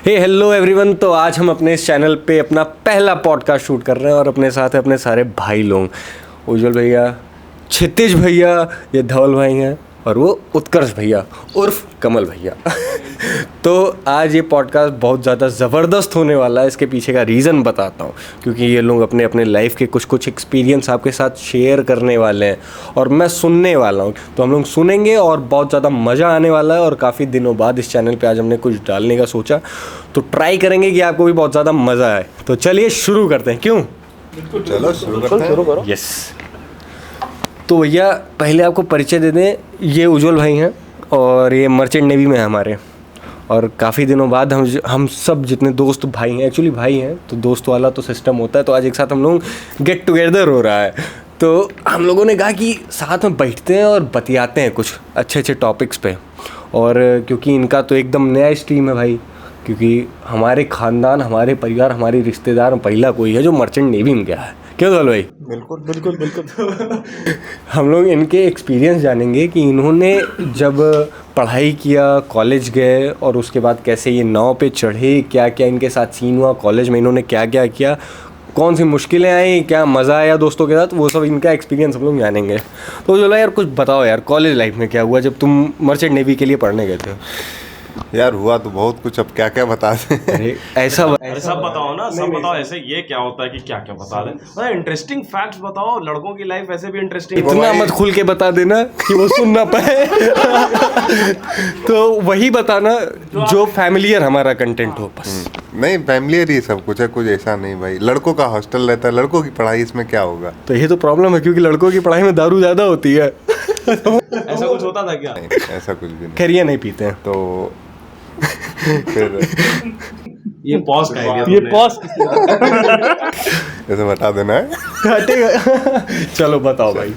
हे hello everyone. तो आज हम अपने इस चैनल पे अपना पहला पॉडकास्ट शूट कर रहे हैं और अपने साथ है अपने सारे भाई लोग, उज्जवल भैया, क्षितिज भैया, ये धवल भाई हैं और वो उत्कर्ष भैया उर्फ कमल भैया। तो आज ये पॉडकास्ट बहुत ज़्यादा ज़बरदस्त होने वाला है। इसके पीछे का रीज़न बताता हूँ, क्योंकि ये लोग अपने अपने लाइफ के कुछ एक्सपीरियंस आपके साथ शेयर करने वाले हैं और मैं सुनने वाला हूँ। तो हम लोग सुनेंगे और बहुत ज़्यादा मज़ा आने वाला है। और काफ़ी दिनों बाद इस चैनल पे आज हमने कुछ डालने का सोचा, तो ट्राई करेंगे कि आपको भी बहुत ज़्यादा मज़ा आए। तो चलिए शुरू करते हैं, क्यों? चलो शुरू करो। यस। तो भैया पहले आपको परिचय दे दें, ये उज्जवल भाई हैं और ये मर्चेंट नेवी में हैं हमारे। और काफ़ी दिनों बाद हम सब जितने दोस्त भाई हैं, एक्चुअली भाई हैं तो दोस्त वाला तो सिस्टम होता है, तो आज एक साथ हम लोग गेट टुगेदर हो रहा है। तो हम लोगों ने कहा कि साथ में बैठते हैं और बतियाते हैं कुछ अच्छे अच्छे टॉपिक्स पे। और क्योंकि इनका तो एकदम नया स्ट्रीम है भाई, क्योंकि हमारे ख़ानदान, हमारे परिवार, हमारे रिश्तेदार में पहला कोई है जो मर्चेंट नेवी में गया है। क्यों धवल भाई? बिल्कुल। हम लोग इनके एक्सपीरियंस जानेंगे कि इन्होंने जब पढ़ाई किया, कॉलेज गए और उसके बाद कैसे ये नाव पे चढ़े, क्या क्या इनके साथ सीन हुआ कॉलेज में, इन्होंने क्या क्या किया, कौन सी मुश्किलें आई, क्या मज़ा आया दोस्तों के साथ, वो सब इनका एक्सपीरियंस हम लोग जानेंगे। तो चलो यार कुछ बताओ यार, कॉलेज लाइफ में क्या हुआ जब तुम मर्चेंट नेवी के लिए पढ़ने गए थे? यार हुआ तो बहुत कुछ, अब क्या क्या बता दें। अरे ऐसा सब बताओ ना, सब बताओ। ऐसे ये क्या होता है कि क्या क्या बता दें, मतलब इंटरेस्टिंग फैक्ट्स बताओ। लड़कों की लाइफ ऐसे भी इंटरेस्टिंग, इतना मत खुल के बता देना कि वो सुन ना पाए। तो वही बताना जो फैमिलियर हमारा कंटेंट हो बस। नहीं, फैमिलियर ही सब कुछ है, कुछ ऐसा नहीं भाई। लड़कों का हॉस्टल रहता है, लड़कों की पढ़ाई, इसमें क्या होगा? तो ये तो प्रॉब्लम है, क्योंकि लड़कों की पढ़ाई में दारू ज़्यादा होती है। ऐसा कुछ होता था क्या? ऐसा कुछ भी नहीं। खैर ये नहीं पीते हैं। तो फिर ये पॉज का है, ये पॉज ऐसे बता देना है। हटेगा। चलो बताओ भाई।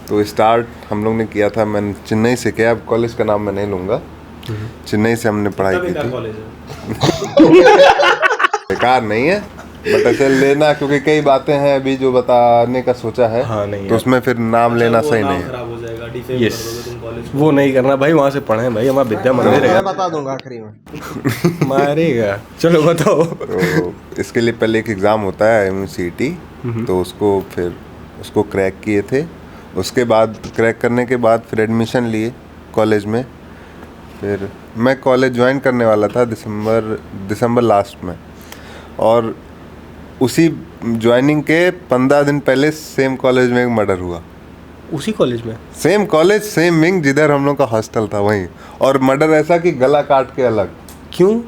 तो स्टार्ट हम लोग ने किया था, मैंने चेन्नई से किया। अब कॉलेज का नाम मैं नहीं लूँगा। चेन्नई से हमने पढ़ाई की थी। बेकार नहीं है, बट ऐसे लेना, क्योंकि कई बातें हैं अभी जो बताने का सोचा है। हाँ, नहीं तो उसमें फिर नाम लेना सही नहीं है। खराब हो जाएगा, डिफेम यस, कर दोगे तुम कॉलेज। वो नहीं करना भाई, वहाँ से पढ़े भाई, हमारा विद्या मंदिर है। बता दूंगा आखिरी में। मारेगा। चलो बताओ। तो इसके लिए पहले एक एग्ज़ाम होता है MCT, तो उसको क्रैक किए थे। उसके बाद क्रैक करने के बाद फिर एडमिशन लिए कॉलेज में। फिर मैं कॉलेज ज्वाइन करने वाला था दिसंबर लास्ट में, और उसी ज्वाइनिंग के 15 दिन पहले सेम कॉलेज में एक मर्डर हुआ। उसी कॉलेज में? सेम कॉलेज, सेम विंग, जिधर हम लोग का हॉस्टल था वहीं। और मर्डर ऐसा कि गला काट के अलग। क्यों?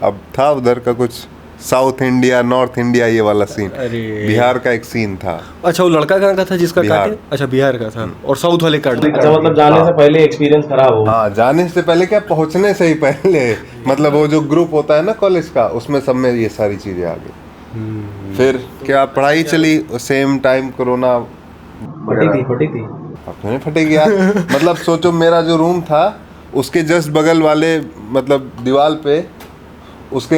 अब था उधर का कुछ साउथ इंडिया, नॉर्थ इंडिया, ये वाला सीन। अरे बिहार का एक सीन था। अच्छा, वो लड़का कहाँ का था जिसका बिहार। काटे? अच्छा, बिहार का था। और साउथ वाले काट दिए। अच्छा, मतलब जाने से पहले एक्सपीरियंस खराब हो। हाँ, जाने से पहले क्या, पहुंचने से ही पहले। मतलब वो जो ग्रुप होता है ना कॉलेज का, उसमें सब में ये सारी चीजें आ गई। फिर क्या पढ़ाई चली, सेम टाइम कोरोना फटी थी। अब तो नहीं फटेगी यार। मतलब सोचो, मेरा जो रूम था उसके जस्ट बगल वाले मतलब दीवार पे उसके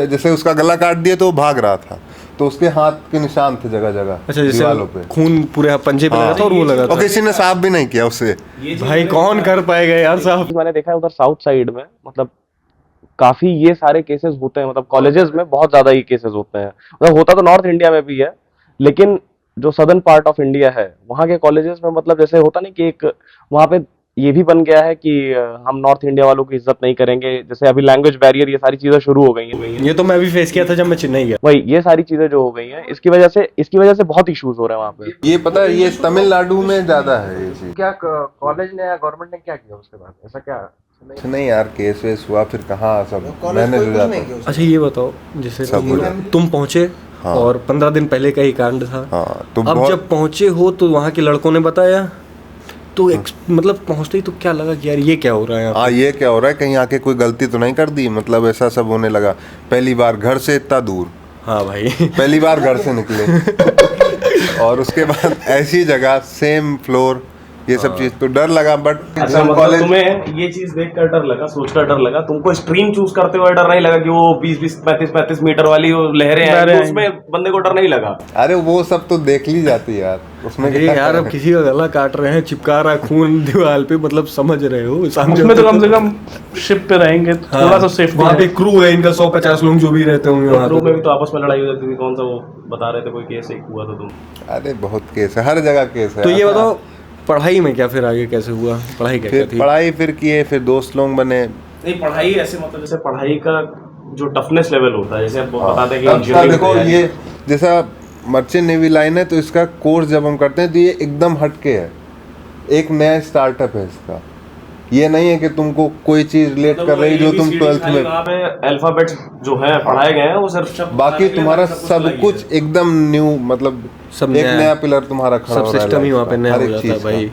जैसे उसका गला काट दिया तो वो भाग रहा था, तो उसके हाथ के निशान थे जगह जगह। अच्छा, जैसे दीवालों पे खून पूरे पंजे पे लगा था और वो लगा था। और किसी ने साफ भी नहीं किया उससे। भाई कौन कर पाएगा यार साहब? मैंने देखा है उधर साउथ साइड में, मतलब काफी ये सारे केसेस होते हैं। मतलब कॉलेजेस में बहुत ज्यादा ये केसेस होते हैं। मतलब होता तो नॉर्थ इंडिया में भी है, लेकिन जो सदर्न पार्ट ऑफ इंडिया है वहाँ के कॉलेजेस में, मतलब जैसे होता नहीं कि एक वहाँ पे ये भी बन गया है कि हम नॉर्थ इंडिया वालों की इज्जत नहीं करेंगे। जैसे अभी लैंग्वेज बैरियर, ये सारी चीजें शुरू हो गई हैं। ये तो मैं भी फेस किया था जब मैं चेन्नई गया। वही ये सारी चीजें जो हो गई हैं, इसकी वजह से बहुत इश्यूज हो रहे हैं वहाँ पे। ये पता है, ये तमिलनाडु में ज्यादा है ये चीज। क्या कॉलेज ने या गवर्नमेंट ने क्या किया उसके बाद? ऐसा क्या नहीं यार, केस वेस हुआ, फिर कहाँ सब मैंने जो जाता। अच्छा ये बताओ, जैसे तुम पहुंचे और 15 दिन पहले का ही कांड था। हाँ, तो अब जब पहुंचे हो तो वहाँ के लड़कों ने बताया, तो मतलब पहुंचते ही तो क्या लगा कि यार ये क्या हो रहा है? हाँ, ये क्या हो रहा है, कहीं आके कोई गलती तो नहीं कर दी? मतलब ऐसा सब होने लगा। पहली बार घर से इतना दूर, हाँ भाई, पहली बार घर से निकले। और उसके बाद ऐसी जगह, सेम फ्लोर, ये सब चीज़ तो डर लगा, बट अच्छा, मतलब तुम्हें ये चीज देख कर डर लगा, सोच कर डर लगा, तुमको स्ट्रीम चूज करते हुए डर नहीं लगा कि वो 20-35 मीटर वाली वो लहरें हैं, तो उसमें बंदे को डर नहीं लगा? अरे वो सब तो देख ली जाती है यार, उसमें अरे क्या यार अब करें? किसी का गला काट रहे हैं, चिपका रहा है खून दीवार पे, मतलब समझ रहे हो, सामने उसमें तो कम से कम शिप पे रहेंगे तो थोड़ा सा सेफ्टी वहाँ पे क्रू है इनका 150 लोग जो भी रहते होंगे वहाँ क्रू पे। में भी तो आपस में लड़ाई हो जाती थी, कौन सा वो बता रहे थे, कोई केस एक हुआ था तुम? अरे बहुत केस है, हर जगह केस है। तो ये बताओ पढ़ाई में क्या फिर आगे कैसे हुआ, पढ़ाई क्या क्या फिर थी? पढ़ाई फिर किए, फिर दोस्त लोग बने। नहीं, पढ़ाई ऐसे मतलब जैसे पढ़ाई का जो टफनेस लेवल होता है, जैसे आप बताते हैं कि अब इंजीनियरिंग देखो ये जैसा मर्चेंट नेवी लाइन है, तो इसका कोर्स जब हम करते हैं तो ये एकदम हटके है, एक नया स्टार्टअप है इसका। ये नहीं है कि तुमको कोई चीज रिलेट कर रही जो तुम 12th में, वहाँ पे अल्फाबेट्स जो हैं पढ़ाए गए हैं वो सिर्फ बाकी तुम्हारा सब कुछ एकदम न्यू, मतलब सब एक नया। नया पिलर तुम्हारा खड़ा सब हो रहा है system ही life वहाँ पे का, नया हर हो एक जाता है चीज़ का। भाई।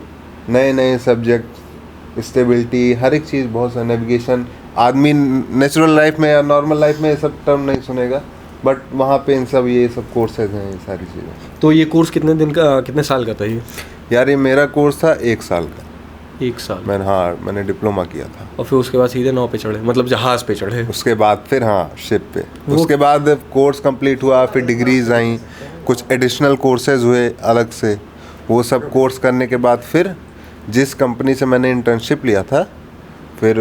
नए नए सब्जेक्ट, स्टेबिलिटी, हर एक चीज़, बहुत सारा नेविगेशन। आदमी नेचुरल लाइफ में या नॉर्मल लाइफ में ये सब टर्म नहीं सुनेगा, बट वहाँ पे इन सब ये सब कोर्सेज हैं, ये सारी चीज़ें। तो ये कोर्स कितने दिन का, कितने साल का था ये? यार ये मेरा कोर्स था 1 साल का। 1 साल। मैंने डिप्लोमा किया था। और फिर उसके बाद सीधे नाव पे चढ़े, मतलब जहाज पे चढ़े? उसके बाद फिर हाँ शिप पे, उसके बाद कोर्स कंप्लीट हुआ, फिर डिग्रीज आई, कुछ एडिशनल कोर्सेज हुए अलग से। वो सब कोर्स करने के बाद फिर जिस कंपनी से मैंने इंटर्नशिप लिया था, फिर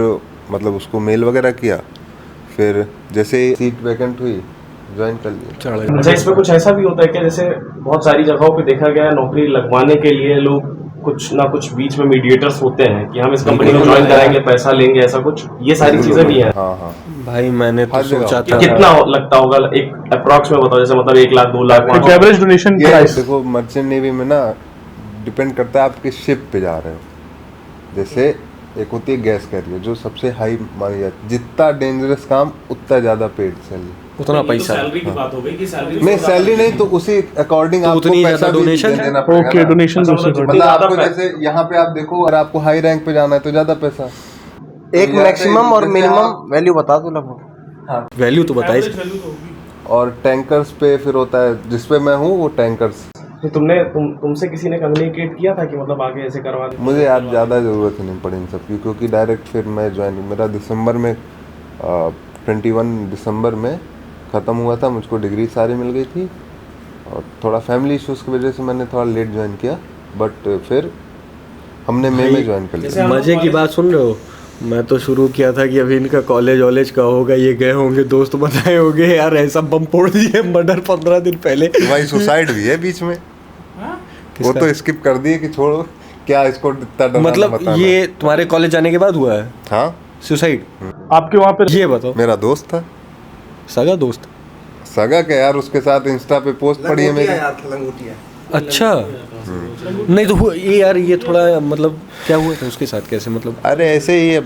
मतलब उसको मेल वगैरह किया, फिर जैसे ही सीट वैकेंट हुई ज्वाइन कर लिया। चढ़े। अच्छा, इसमें कुछ ऐसा भी होता है क्या, जैसे बहुत सारी जगहों पे देखा गया है नौकरी लगवाने के लिए लोग कुछ ना कुछ बीच में मीडिएटर्स होते हैं कि हम इस कंपनी को ज्वाइन कराएंगे, पैसा लेंगे, ऐसा कुछ, ये सारी चीजें भी हैं? हाँ हाँ, भाई मैंने तो हर जगह सोचा कि था कितना लगता होगा एक अप्रॉक्स में बताओ, जैसे मतलब 1 लाख 2 लाख एक एवरेज डोनेशन ये प्राइस। देखो मर्चेंट नेवी में ना डिपेंड करता है आप किस शिप पे जा रहे हो। जैसे एक होती है गैस कैरियर जो सबसे हाई मानी जाती है, जितना डेंजरस काम उतना ज़्यादा पेड सैलरी। उतना पैसा। सैलरी की बात हो गई कि सैलरी नहीं सैलरी नहीं, तो उसी अकॉर्डिंग आपको उतनी पैसा ज़्यादा भी donation? देना पड़ेगा ओके, ना। डोनेशन अच्छा, दूसरे मतलब को। मतलब आपको ज़्यादा जैसे यहाँ पे आप देखो, अगर आपको हाई रैंक पे जाना है तो ज़्यादा पैसा। एक मैक्सिमम और मिनिमम वैल्यू बता दो लगभग। वैल्यू तो बताइए। और टैंकर्स पे फिर होता है, जिसपे मैं हूँ वो टैंकर्स। तो तुमसे किसी ने कम्युनिकेट किया था कि मतलब आगे ऐसे करवा दे? मुझे यार ज़्यादा ज़रूरत नहीं पड़ी इन सब की, क्योंकि डायरेक्ट फिर मैं ज्वाइन, मेरा दिसंबर में 21 दिसंबर में ख़त्म हुआ था, मुझको डिग्री सारी मिल गई थी, और थोड़ा फैमिली इश्यूज़ की वजह से मैंने थोड़ा लेट ज्वाइन किया, बट फिर हमने मई में ज्वाइन कर लिया। मजे की बात सुन रहे हो? मैं तो शुरू किया था कि अभी इनका कॉलेज वॉलेज का होगा, ये गए होंगे दोस्त बताए होंगे यार ऐसा बम फोड़ दिए मर्डर 15 दिन पहले। भाई सुसाइड भी है बीच में, वो तो स्किप कर दिए कि छोड़ो, क्या इसको इतना डराना मतलब बताना। ये तुम्हारे कॉलेज जाने के बाद हुआ है हाँ, सुसाइड? आपके वहाँ पे ये बताओ। मेरा दोस्त था, सगा दोस्त? सगा क्या यार, उसके साथ इंस्टा पे पोस्ट पड़ी है मेरी। अच्छा। नहीं तो ये यार ये थोड़ा मतलब क्या हुआ था उसके साथ, कैसे मतलब? अरे ऐसे ही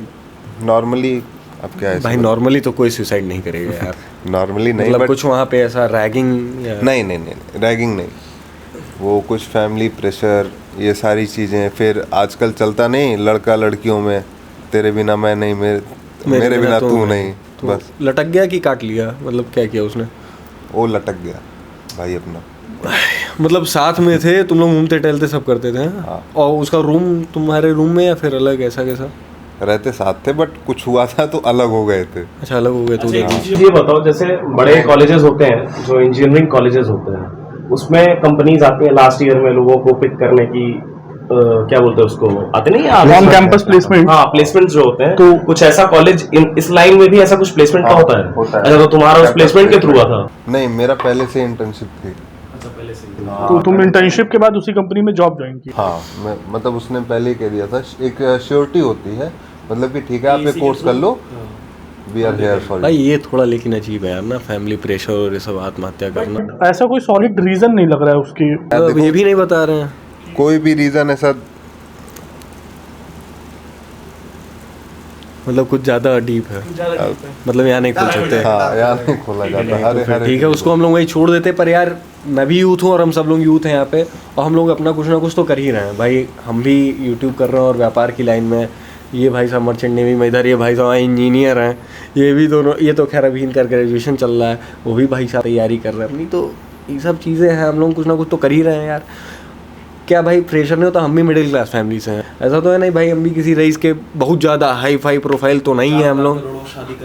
नॉर्मली, अब क्या है, भाई नॉर्मली तो कोई सुसाइड नहीं करेगा यार। नॉर्मली नहीं, मतलब बट कुछ वहाँ पे ऐसा रैगिंग या नहीं नहीं नहीं रैगिंग नहीं, वो कुछ फैमिली प्रेशर, ये सारी चीज़ें। फिर आजकल चलता नहीं लड़का लड़कियों में, तेरे बिना मैं नहीं, मेरे बिना तू नहीं, तो बस लटक गया कि काट लिया, मतलब क्या किया उसने? वो लटक गया भाई अपना। मतलब साथ में थे तुम लोग, घूमते टहलते सब करते थे? हाँ। और उसका रूम तुम्हारे रूम में या फिर अलग, ऐसा कैसा? रहते साथ थे, बट कुछ हुआ था तो अलग हो गए थे। अच्छा अलग हो गए तो उधर। ये बताओ, जैसे बड़े कॉलेजेस होते हैं जो इंजीनियरिंग कॉलेजेस होते हैं, उसमें कंपनीज आती हैं लास्ट ईयर में लोगों को पिक करने की, क्या बोलते हैं उसको, आते नहीं ऑन कैंपस प्लेसमेंट। हाँ, प्लेसमेंट जो होते हैं, तो कुछ ऐसा कॉलेज इस लाइन में भी ऐसा कुछ प्लेसमेंट का हाँ, होता है? होता है। अच्छा, तो तुम्हारा उस प्लेसमेंट के थ्रू हुआ था? नहीं, मेरा पहले से इंटर्नशिप थी। अच्छा, पहले से तो तुम इंटर्नशिप के बाद उसी कंपनी में जॉब ज्वाइन की? हाँ, मैं मतलब उसने पहले ही कह दिया था, एक श्योरिटी होती है, मतलब कि ठीक है आप ये कोर्स कर लो, वी आर हियर फॉर भाई ये थोड़ा लेकिन अजीब है यार ना, फैमिली प्रेशर और ये सब आत्महत्या करना। ऐसा कोई सॉलिड रीजन नहीं लग रहा है उसकी। मतलब ये भी नहीं बता रहे हैं कोई भी रीजन ऐसा, मतलब कुछ ज़्यादा डीप है, मतलब यहाँ नहीं खोल सकते। हाँ यार नहीं खोला जाता। अरे फिर अरे ठीक है, उसको हम लोग वही छोड़ देते। पर यार मैं भी यूथ हूँ और हम सब लोग यूथ हैं यहाँ पे, और हम लोग अपना कुछ ना कुछ तो कर ही रहे हैं भाई। हम भी यूट्यूब कर रहे हैं और व्यापार की लाइन में, ये भाई साहब मर्चेंट नेवी में, इधर ये भाई साहब इंजीनियर हैं, ये भी दोनों, ये तो खैर अभी इनका ग्रेजुएशन चल रहा है, वो भी भाई साहब तैयारी कर रहे हैं अपनी। तो ये सब चीज़ें हैं, हम लोग कुछ ना कुछ तो कर ही रहे हैं यार। क्या भाई प्रेशर नहीं होता, हम भी मिडिल क्लास फैमिली से हैं, ऐसा तो है नहीं भाई हम भी किसी रईस के बहुत ज़्यादा हाई फाई प्रोफाइल तो नहीं है हम लोग।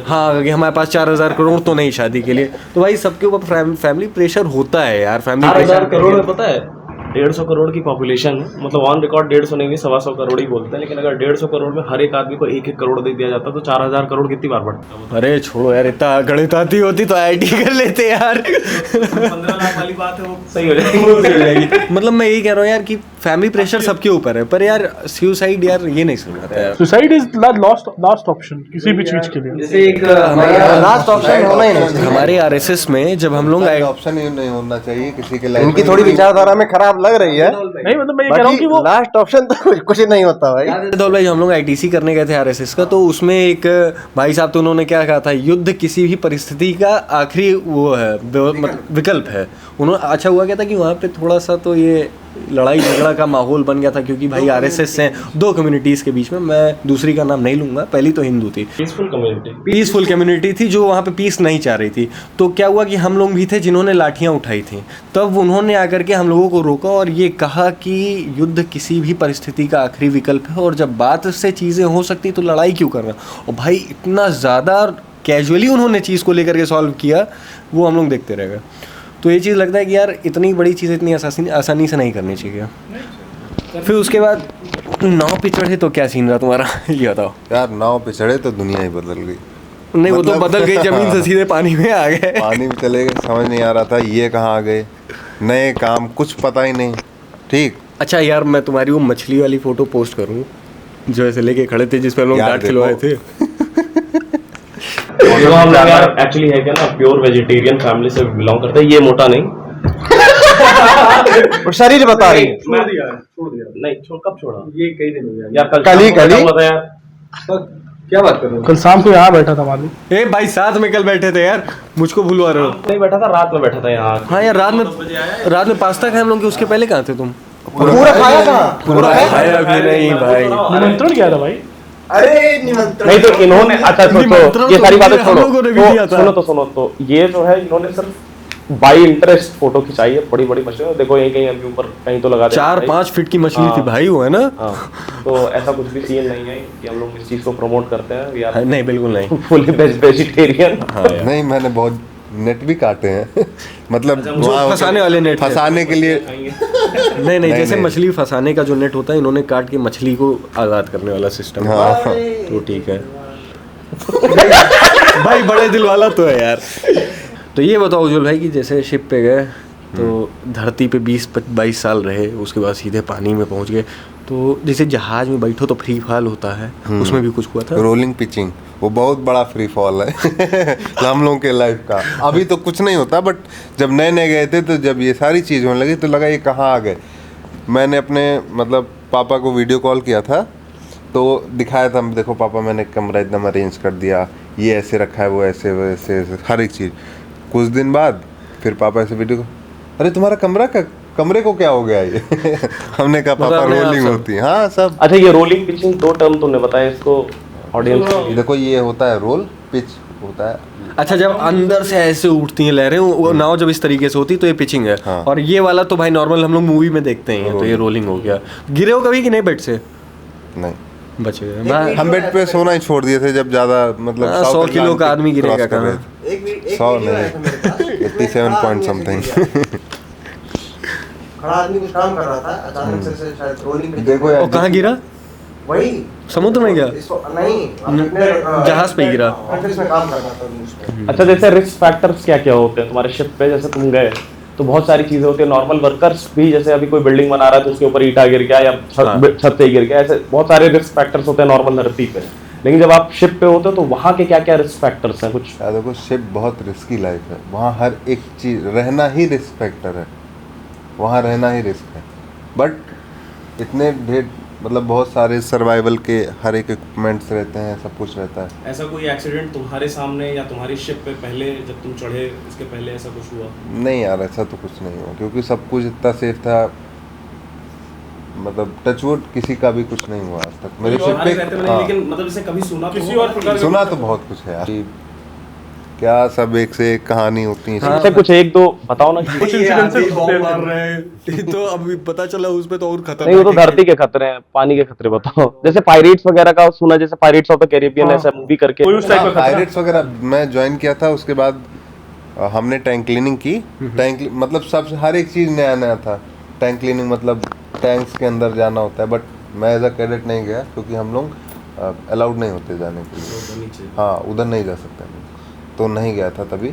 हाँ कि हमारे पास 4,000 करोड़ तो नहीं शादी के लिए, तो भाई सबके ऊपर फैमिली प्रेशर होता है यार। फैमिली 4,000 करोड़ में पता है 150 करोड़ की पॉपुलेशन है, मतलब ऑन रिकॉर्ड 150 नहीं 125 करोड़ ही बोलते हैं, लेकिन अगर 150 करोड़ में हर एक आदमी को 1-1 करोड़ दे दिया जाता तो 4,000 करोड़ कितनी बार बढ़ता? अरे छोड़ो यार, इतना गणित आती होती तो IIT कर लेते यार। 15 लाख वाली बात है वो सही हो जाएगी। मतलब मैं यही कह रहा हूँ यार कि फैमिली प्रेशर सबके ऊपर है, पर यार सुसाइड यार ये नहीं समझाता यार। सुसाइड इज लास्ट ऑप्शन किसी भी चीज के लिए। जैसे एक लास्ट ऑप्शन होना ही नहीं। हमारे RSS में जब हम लोग ऑप्शन ही नहीं होना चाहिए किसी के लाइफ इनकी थोड़ी विचारधारा में खराब लग रही है, नहीं मतलब मैं ये कह रहा हूँ कि वो लास्ट ऑप्शन तो कुछ नहीं होता भाई। धौल भाई हम लोग ITC करने गए थे RSS का, तो उसमें एक भाई साहब तो उन्होंने क्या कहा था, युद्ध किसी भी परिस्थिति का आखिरी वो है विकल्प है। उन्होंने अच्छा हुआ क्या था कि वहाँ पे थोड़ा सा तो ये लड़ाई झगड़ा का माहौल बन गया था, क्योंकि भाई RSS से 2 कम्युनिटीज़ के बीच में, मैं दूसरी का नाम नहीं लूँगा, पहली तो हिंदू थी, पीसफुल कम्युनिटी थी जो वहाँ पे पीस नहीं चाह रही थी। तो क्या हुआ कि हम लोग भी थे जिन्होंने लाठियाँ उठाई थी, तब उन्होंने आकर के हम लोगों को रोका और ये कहा कि युद्ध किसी भी परिस्थिति का आखिरी विकल्प है, और जब बात से चीज़ें हो सकती तो लड़ाई क्यों करना। और भाई इतना ज़्यादा कैजुअली उन्होंने चीज़ को लेकर के सॉल्व किया, वो हम लोग देखते रह गए। तो ये चीज़ लगता है कि यार इतनी बड़ी चीज़ें इतनी आसानी से नहीं करनी चाहिए। फिर उसके बाद नाव पे चढ़े तो क्या सीन रहा तुम्हारा, ये बताओ यार। नाव पे चढ़े तो दुनिया ही बदल गई। नहीं वो तो बदल गई, जमीन से सीधे पानी में आ गए। पानी में चले गए, समझ नहीं आ रहा था ये कहाँ आ गए, नए काम कुछ पता ही नहीं। ठीक अच्छा यार मैं तुम्हारी वो मछली वाली फोटो पोस्ट करूँ जो ऐसे लेके खड़े थे जिस पे हम लोग डांट खिलवाए थे। तो हम लोग यार एक्चुअली है क्या ना, प्योर वेजिटेरियन फैमिली से बिलोंग करते हैं। ये मोटा नहीं, और शरीर बता रही है। छोड़ दिया नहीं, कब छोड़ा? ये कई दिन हो गया यार, कल ही हुआ था यार। क्या बात कर रहे हो? कल शाम को यहाँ बैठा था मालूम। ए भाई साथ में कल बैठे थे यार, मुझको भूलवा रहे हो। नहीं बैठा था, रात में बैठा था यहाँ। हाँ यार रात में पास्ता खाए हम लोग, उसके पहले कहाँ थे तुम? पूरा खाया कहाँ? पूरा खाया भी नहीं भाई। निमंत्रण क्या था भाई? अरे निमंत्रण नहीं तो इन्होंने अच्छा निमंत्रण ये तो सारी बातें हम लोगों ने भी दिया था। सुनो तो ये जो है इन्होंने सिर्फ बाई इंटरेस्ट फोटो खिंचाई है, बड़ी बड़ी मछली देखो यहीं कहीं अभी ऊपर कहीं तो लगा 4-5 फीट की मछली थी भाई, वो है ना। हाँ, तो ऐसा कुछ भी सीन नहीं है कि हम लोग इस चीज को प्रमोट करते हैं यार। नहीं बिल्कुल नहीं। Fully vegetarian. नहीं, मैंने बहुत नेट भी काटे हैं। मतलब वहाँ फंसाने वाले नेट थे। फंसाने के लिए नहीं जैसे मछली फंसाने का जो नेट होता है, इन्होंने काट के मछली को आज़ाद करने वाला सिस्टम। हाँ। तो ठीक है भाई, बड़े दिल वाला तो है यार। तो ये बताओ उज्जवल भाई कि जैसे शिप पे गए तो धरती पे 20-22 साल रहे, उसके बाद सीधे पानी में पहुंच गए, तो जैसे जहाज में बैठो तो फ्री फॉल होता है, उसमें भी कुछ हुआ था? रोलिंग पिचिंग वो बहुत बड़ा फ्री फॉल है हम लोगों के लाइफ का। अभी तो कुछ नहीं होता, बट जब नए गए थे तो जब ये सारी चीज़ होने लगी तो लगा ये कहाँ आ गए। मैंने अपने मतलब पापा को वीडियो कॉल किया था, तो दिखाया था, देखो पापा मैंने कमरा एकदम अरेंज कर दिया, ये ऐसे रखा है, वो ऐसे वैसे हर एक चीज़। कुछ दिन बाद फिर पापा ऐसे वीडियो, अरे तुम्हारा कमरे को क्या हो गया ये हमने कहा पापा रोलिंग होती है। हाँ सब। अच्छा ये रोलिंग पिचिंग 2 टर्म तुमने बताया इसको ऑडियंस को। देखो ये होता है रोल, पिच होता है। अच्छा जब अंदर से ऐसे उठती हैं लहरें, वो नाव जब इस तरीके से होती तो ये पिचिंग है। हाँ। और ये वाला तो भाई नॉर्मल हम लोग मूवी में देखते हैं, तो ये रोलिंग हो गया। गिरे हो कभी कि नहीं बेड से? नहीं, बचे गए। हम बेड पे सोना ही छोड़ दिए थे जब ज्यादा मतलब 100 किलो का आदमी गिरेगा कहाँ? 100 नहीं, 87 पॉइंट समथिंग। खड़ा आदमी कुछ काम कर रहा था, अचानक से शायद रोलिंग। देखो यार, और कहाँ गिरा? वही समुद्र में गया? नहीं, जहाज पे गिरा। ऑफिस में काम कर रहा था उस पे। अच्छा जैसे रिस्क फैक्टर्स क्या क्या होते हैं तुम्हारे शिप पे? जैसे तुम गए तो बहुत सारी चीजें होती है, नॉर्मल वर्कर्स भी, जैसे अभी कोई बिल्डिंग बना रहा है तो उसके ऊपर ईटा गिर गया या छत से गिर गया, ऐसे बहुत सारे रिस्क फैक्टर्स होते हैं नॉर्मल धरती पे। लेकिन जब आप शिप पे होते हो तो वहाँ के क्या क्या रिस्क फैक्टर्स हैं कुछ? देखो शिप बहुत रिस्की लाइफ है, वहाँ हर एक चीज रहना ही रिस्क फैक्टर है, वहाँ रहना ही रिस्क है। बट इतने ढेर मतलब बहुत सारे सर्वाइवल के हर एक इक्विपमेंट्स रहते हैं, सब कुछ रहता है। ऐसा कोई एक्सीडेंट तुम्हारे सामने या तुम्हारी शिप पे पहले जब तुम चढ़े इसके पहले ऐसा कुछ हुआ? नहीं यार, ऐसा तो कुछ नहीं हुआ, क्योंकि सब कुछ इतना सेफ था। मतलब टचवुड किसी का भी कुछ नहीं हुआ आज तक मेरे शिप पे। लेकिन मतलब जैसे कभी सुना तो किसी और प्रकार सुना तो बहुत कुछ है यार, क्या सब एक से एक कहानी होती है इससे कुछ एक दो बताओ ना कुछ incidences मार रहे हैं तो अभी पता चला उस पे तो और खतरनाक नहीं, वो तो धरती के खतरे हैं, पानी के खतरे बताओ। जैसे पायरेट्स वगैरह का सुना, जैसे पायरेट्स ऑफ द कैरिबियन ऐसा मूवी करके। कोई उस टाइप का खतरा पायरेट्स वगैरह मैं ज्वाइन किया था, उसके बाद हमने टैंक क्लीनिंग की। टैंक मतलब सब हर एक चीज़ नया नया था। टैंक क्लीनिंग मतलब टैंक्स के अंदर जाना होता है, बट मैं एज अ कैडेट नहीं गया क्योंकि हम लोग अलाउड नहीं होते जाने के लिए। हाँ, उधर नहीं जा सकते हम लोग, तो नहीं गया था तभी।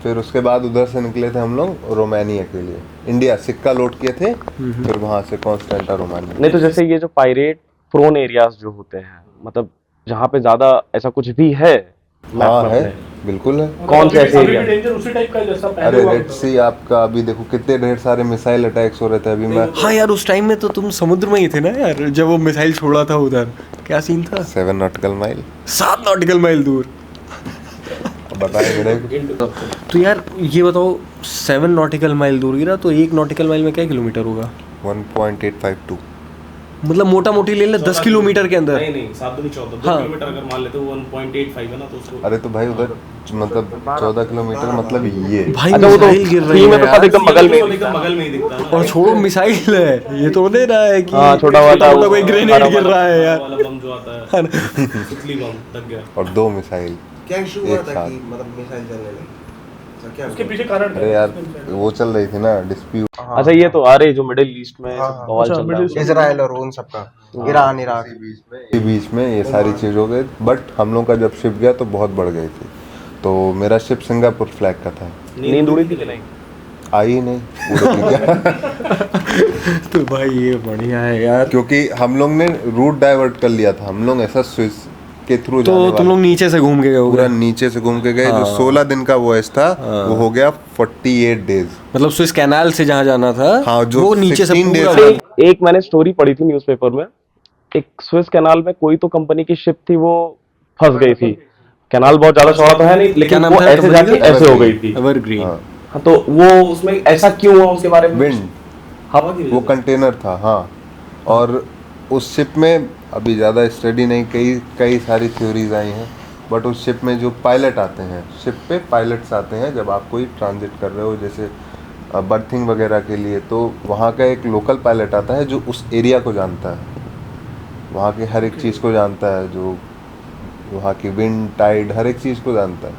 फिर उसके बाद उधर से निकले थे हम लोग रोमानिया के लिए, इंडिया सिक्का लोड किए थे, फिर वहाँ से कॉन्स्टेंटा रोमानिया। नहीं तो जैसे ये जो पायरेट प्रोन एरियाज जो होते हैं, मतलब जहाँ पे ज्यादा ऐसा कुछ भी है हाँ है, बिल्कुल है। कौन से ऐसे अभी भी एरिया? डेंजर उसी टाइप का जैसा पहले अरे हुआ रेड सी आपका अभी देखो कितने ढेर सारे मिसाइल अटैक्स हो रहे थे अभी। मैं हाँ यार, उस टाइम में तो तुम समुद्र में ही थे ना यार, जब वो मिसाइल छोड़ा था उधर। क्या सीन था? 7 नॉटिकल माइल 7 नॉटिकल माइल दूर। बताए मेरे। तो यार ये बताओ, 7 नॉटिकल माइल दूर गिरा तो 1 नॉटिकल माइल में क्या किलोमीटर होगा? 1.852। मतलब मोटा मोटी ले ले 10 किलोमीटर के अंदर। नहीं 7 दूनी 14 2 हाँ। किलोमीटर अगर मान लेते हो 1.85 है ना, तो उसको अरे तो भाई उधर मतलब 14 किलोमीटर मतलब ये भाई अच्छा, वो तो मिसाइल गिर रही सी है में तो सब यार। एकदम बगल में ही एकदम बगल में ही दिखता है ना। और छोड़ो मिसाइल है, ये तो नहीं रहा है कि हाँ, छोटा वाला वो कोई ग्रेनेड गिर रहा है यार। वाला बम जो आता है, तितली बम लग गया। और 2 मिसाइल क्या इशू हुआ एक था साथ। कि मतलब मिसाइल चलने लगी? तो क्या उसके पीछे कारण क्या अरे है? यार वो चल रही थी ना डिस्प्यूट। अच्छा, ये तो आ रही जो मिडिल ईस्ट में हाँ, सब बवाल अच्छा, चल रहा मिडिल है। इजराइल और उन सबका, ईरान इराक। बीच में ये सारी चीज हो गई, बट हम लोग का जब शिप गया तो बहुत बढ़ गई थी। तो मेरा शिप सिंगापुर फ्लैग का था। नींद उड़ी थी कि नहीं? आई ही नहीं उड़ती क्या। तो भाई ये बढ़िया है यार। क्योंकि हम लोग ने रूट डाइवर्ट कर लिया था, हम लोग ऐसा स्विस के थ्रू तो जाने तुम लोग वाले, नीचे से घूम के गए पूरा होगे? नीचे से घूम के गए। जो 16 दिन का वॉयस था वो हो गया 48 डेज। मतलब स्विस कैनाल से जहाँ जाना था, हाँ, जो वो नीचे से 16 पूरा days एक मैंने स्टोरी पढ़ी थी न्यूज़पेपर में, एक स्विस कैनाल में कोई तो कंपनी की शिप थी, वो फंस गई थी। कैनाल बहुत ज्यादा चौड़ा तो है नहीं, क्या लेकिन नाम वो था ऐसे कंपनी जाके का? ऐसे हो गई थी। एवरग्रीन। हाँ, तो वो उसमें ऐसा क्यों हुआ उसके बारे में? विंड, हवा की वो कंटेनर था। हाँ, और उस शिप में अभी ज़्यादा स्टडी नहीं, कई सारी थ्योरीज आई हैं, बट उस शिप में जो पायलट आते हैं, शिप पे पायलट्स आते हैं जब आप कोई ट्रांजिट कर रहे हो जैसे बर्थिंग वगैरह के लिए, तो वहाँ का एक लोकल पायलट आता है जो उस एरिया को जानता है, वहाँ की हर एक चीज़ को जानता है, जो वहाँ की विंड टाइड हर एक चीज़ को जानता है।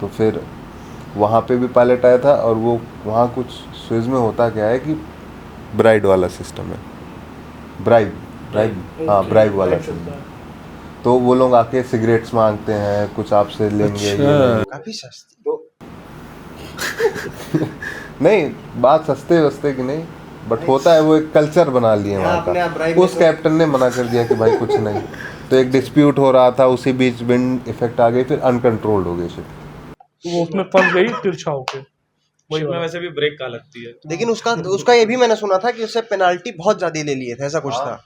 तो फिर वहाँ पे भी पायलट आया था, और वो वहाँ कुछ स्विस में होता क्या है कि ब्राइड वाला सिस्टम है, ब्राइब हाँ, ब्राइब वाला सिस्टम। तो वो लोग आके सिगरेट्स मांगते हैं, कुछ आपसे लेंगे। ये काफी सस्ती तो नहीं, बात सस्ते वस्ते की नहीं, बट होता है, वो एक कल्चर बना लिए वहाँ अपने आप का। bribe उस कैप्टन ने मना कर दिया कि भाई कुछ नहीं। तो एक डिस्प्यूट हो रहा था, उसी बीच विंड इफेक्ट आ गई, फिर अनकंट्रोल्ड हो गई शिप। वो उसमें फंस गई तिरछा होके। वही शिप में वाला। वैसे भी ब्रेक का लगती है। लेकिन उसका ये भी मैंने सुना था कि उससे पेनाल्टी बहुत ज्यादा ले लिए थे, ऐसा कुछ था।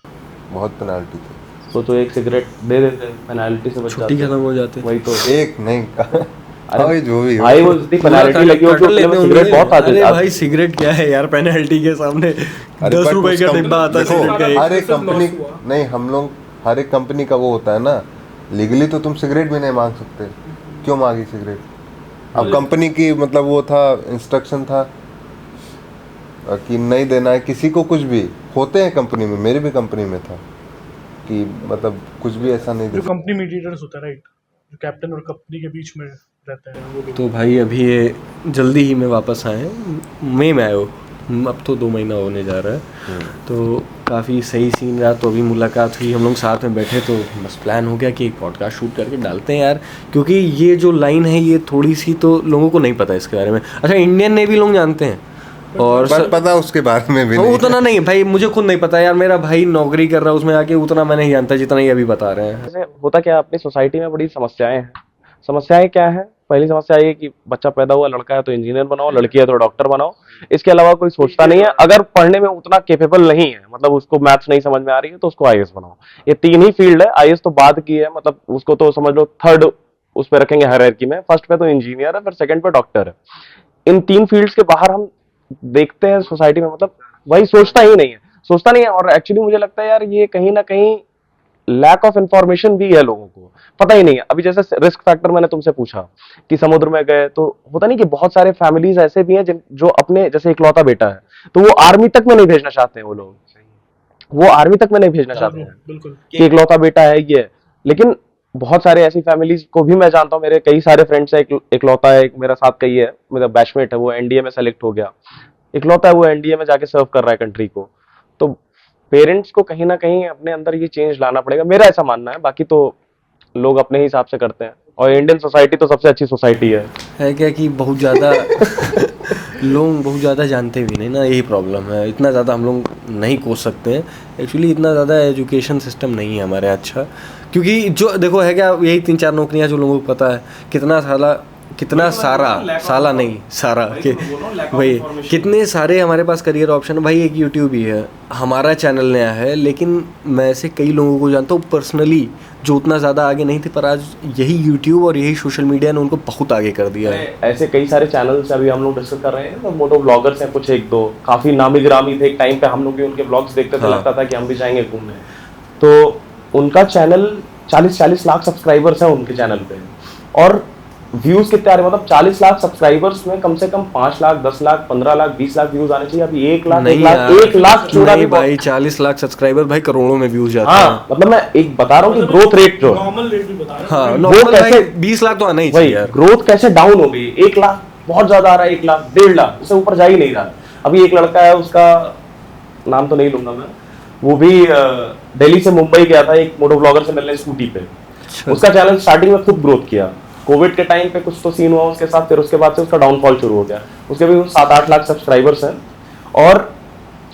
बहुत पेनाल्टी थी। सोचो एक सिगरेट दे देते, पेनाल्टी से बच छुट्टी जाते। खत्म हो जाते। वही तो। एक नहीं कहा, अरे जो भी हो। भाई वो जितनी पेनाल्टी लगी होगी उतने में सिगरेट बहुत आते अरे थे। भाई सिगरेट क्या है यार पेनल्टी के सामने? अरे 10 but रुपए उस का कंपनी- डिब्बा आता है देखो, सिगरेट का एक। हर एक सिर्फ कंपनी loss हुआ। नहीं, हम लोग हर एक कंपनी का वो होता है ना, लीगली तो तुम सिगरेट भी नहीं मांग सकते, क्यों मांगी सिगरेट? अब कंपनी की मतलब वो था, इंस्ट्रक्शन था कि नहीं देना है किसी को कुछ भी। होते हैं कंपनी में, मेरी भी कंपनी में था कि मतलब कुछ भी ऐसा नहीं जो दे। कंपनी मीडिएटर्स होता है राइट, जो कैप्टन और कंपनी के बीच में रहते हैं वो भी। तो भाई अभी ये जल्दी ही में वापस आए, मई में आए हो, अब तो 2 महीना होने जा रहा है। तो काफ़ी सही सीन रहा। तो अभी मुलाकात हुई, हम लोग साथ में बैठे, तो बस प्लान हो गया कि एक पॉडकास्ट शूट करके डालते हैं यार, क्योंकि ये जो लाइन है ये थोड़ी सी तो लोगों को नहीं पता इसके बारे में। अच्छा, इंडियन नेवी लोग जानते हैं और बट पता उसके बारे में भी हाँ, नहीं। उतना नहीं भाई, मुझे खुद नहीं पता यार, मेरा भाई नौकरी कर रहा है उसमें आके, उतना मैं नहीं जानता जितना ये अभी बता रहे हैं। जैसे होता क्या है, अपनी सोसाइटी में बड़ी समस्याएं हैं। समस्याएं क्या है? पहली समस्या ये कि बच्चा पैदा हुआ, लड़का है तो इंजीनियर बनाओ, लड़की है तो डॉक्टर बनाओ। इसके अलावा कोई सोचता नहीं है। अगर पढ़ने में उतना कैपेबल नहीं है, मतलब उसको मैथ्स नहीं समझ में आ रही है, तो उसको आईएएस बनाओ। ये 3 ही फील्ड है। आईएएस तो बाद की है, मतलब उसको तो समझ लो थर्ड उस पे रखेंगे हायरार्की में। फर्स्ट पे तो इंजीनियर है, फिर सेकंड पे डॉक्टर है। इन 3 फील्ड्स के बाहर हम देखते हैं सोसाइटी में, मतलब वही सोचता ही नहीं है। और एक्चुअली मुझे लगता है यार, ये कहीं ना कहीं लैक ऑफ इंफॉर्मेशन भी है, लोगों को पता ही नहीं है। अभी जैसे रिस्क फैक्टर मैंने तुमसे पूछा कि समुद्र में गए, तो होता नहीं कि बहुत सारे फैमिलीज ऐसे भी हैं जो अपने जैसे इकलौता बेटा है तो वो आर्मी तक में नहीं भेजना चाहते हैं, वो आर्मी तक में नहीं भेजना चाहते हैं बिल्कुल। कि इकलौता बेटा है ये। लेकिन बहुत सारे ऐसी फैमिलीज को भी मैं जानता हूँ, मेरे कई सारे फ्रेंड्स है, इकलौता है, एक मेरा साथ का ही है, मेरा बैचमेट है, वो एनडीए में सेलेक्ट हो गया, इकलौता है, वो एनडीए में जाके सर्व कर रहा है कंट्री को। तो पेरेंट्स को कहीं ना कहीं अपने अंदर ये चेंज लाना पड़ेगा, मेरा ऐसा मानना है। बाकी तो लोग अपने ही हिसाब से करते हैं, और इंडियन सोसाइटी तो सबसे अच्छी सोसाइटी है क्या कि बहुत ज़्यादा लोग बहुत ज़्यादा जानते भी नहीं ना, यही प्रॉब्लम है। इतना ज़्यादा हम लोग नहीं कोस सकते हैं एक्चुअली, इतना ज़्यादा एजुकेशन सिस्टम नहीं है हमारे अच्छा। क्योंकि जो देखो है क्या, यही 3-4 नौकरियां जो लोगों को पता है, कितना सारा नहीं सारा कि भाई कितने सारे हमारे पास करियर ऑप्शन है। भाई एक यूट्यूब ही है, हमारा चैनल नया है, लेकिन मैं ऐसे कई लोगों को जानता हूँ पर्सनली जो उतना ज़्यादा आगे नहीं थे, पर आज यही यूट्यूब और यही सोशल मीडिया ने उनको बहुत आगे कर दिया है। ऐसे कई सारे चैनल्स अभी हम लोग डिस्कस कर रहे हैं, तो मोटो ब्लॉगर्स हैं कुछ, एक दो काफी नामी गिरामी थे एक टाइम पे, हम लोग भी उनके ब्लॉग्स देखते थे, लगता था कि हम भी जाएंगे घूमने। तो उनका चैनल 40-40 लाख सब्सक्राइबर्स हैं उनके चैनल पे, और व्यूज कितने आ रहे, मतलब 40 लाख सब्सक्राइबर्स में कम से कम 5 लाख 10 लाख 15 लाख 20 लाख व्यूज आने चाहिए। अभी 1 लाख नहीं भाई, 40 लाख सब्सक्राइबर भाई करोड़ों में व्यूज जाते हैं। हाँ, मतलब मैं एक बता रहा हूँ कि ग्रोथ रेट जो नॉर्मल रेट भी बता रहे हैं। हाँ, नॉर्मल भाई 20 लाख तो आना ही चाहिए यार। ग्रोथ कैसे डाउन हो गई, 1 लाख बहुत ज्यादा आ रहा है, 1 लाख 1.5 लाख उससे ऊपर जा ही नहीं रहा। अभी एक लड़का है, उसका नाम तो नहीं लूंगा मैं, वो भी दिल्ली से मुंबई गया था एक मोटो ब्लॉगर से मिलने स्कूटी पे। उसका चैनल स्टार्टिंग में खूब ग्रोथ किया, कोविड के टाइम पे कुछ तो सीन हुआ उसके साथ, फिर उसके बाद से उसका डाउनफॉल शुरू हो गया। उसके भी 7-8 लाख सब्सक्राइबर्स हैं, और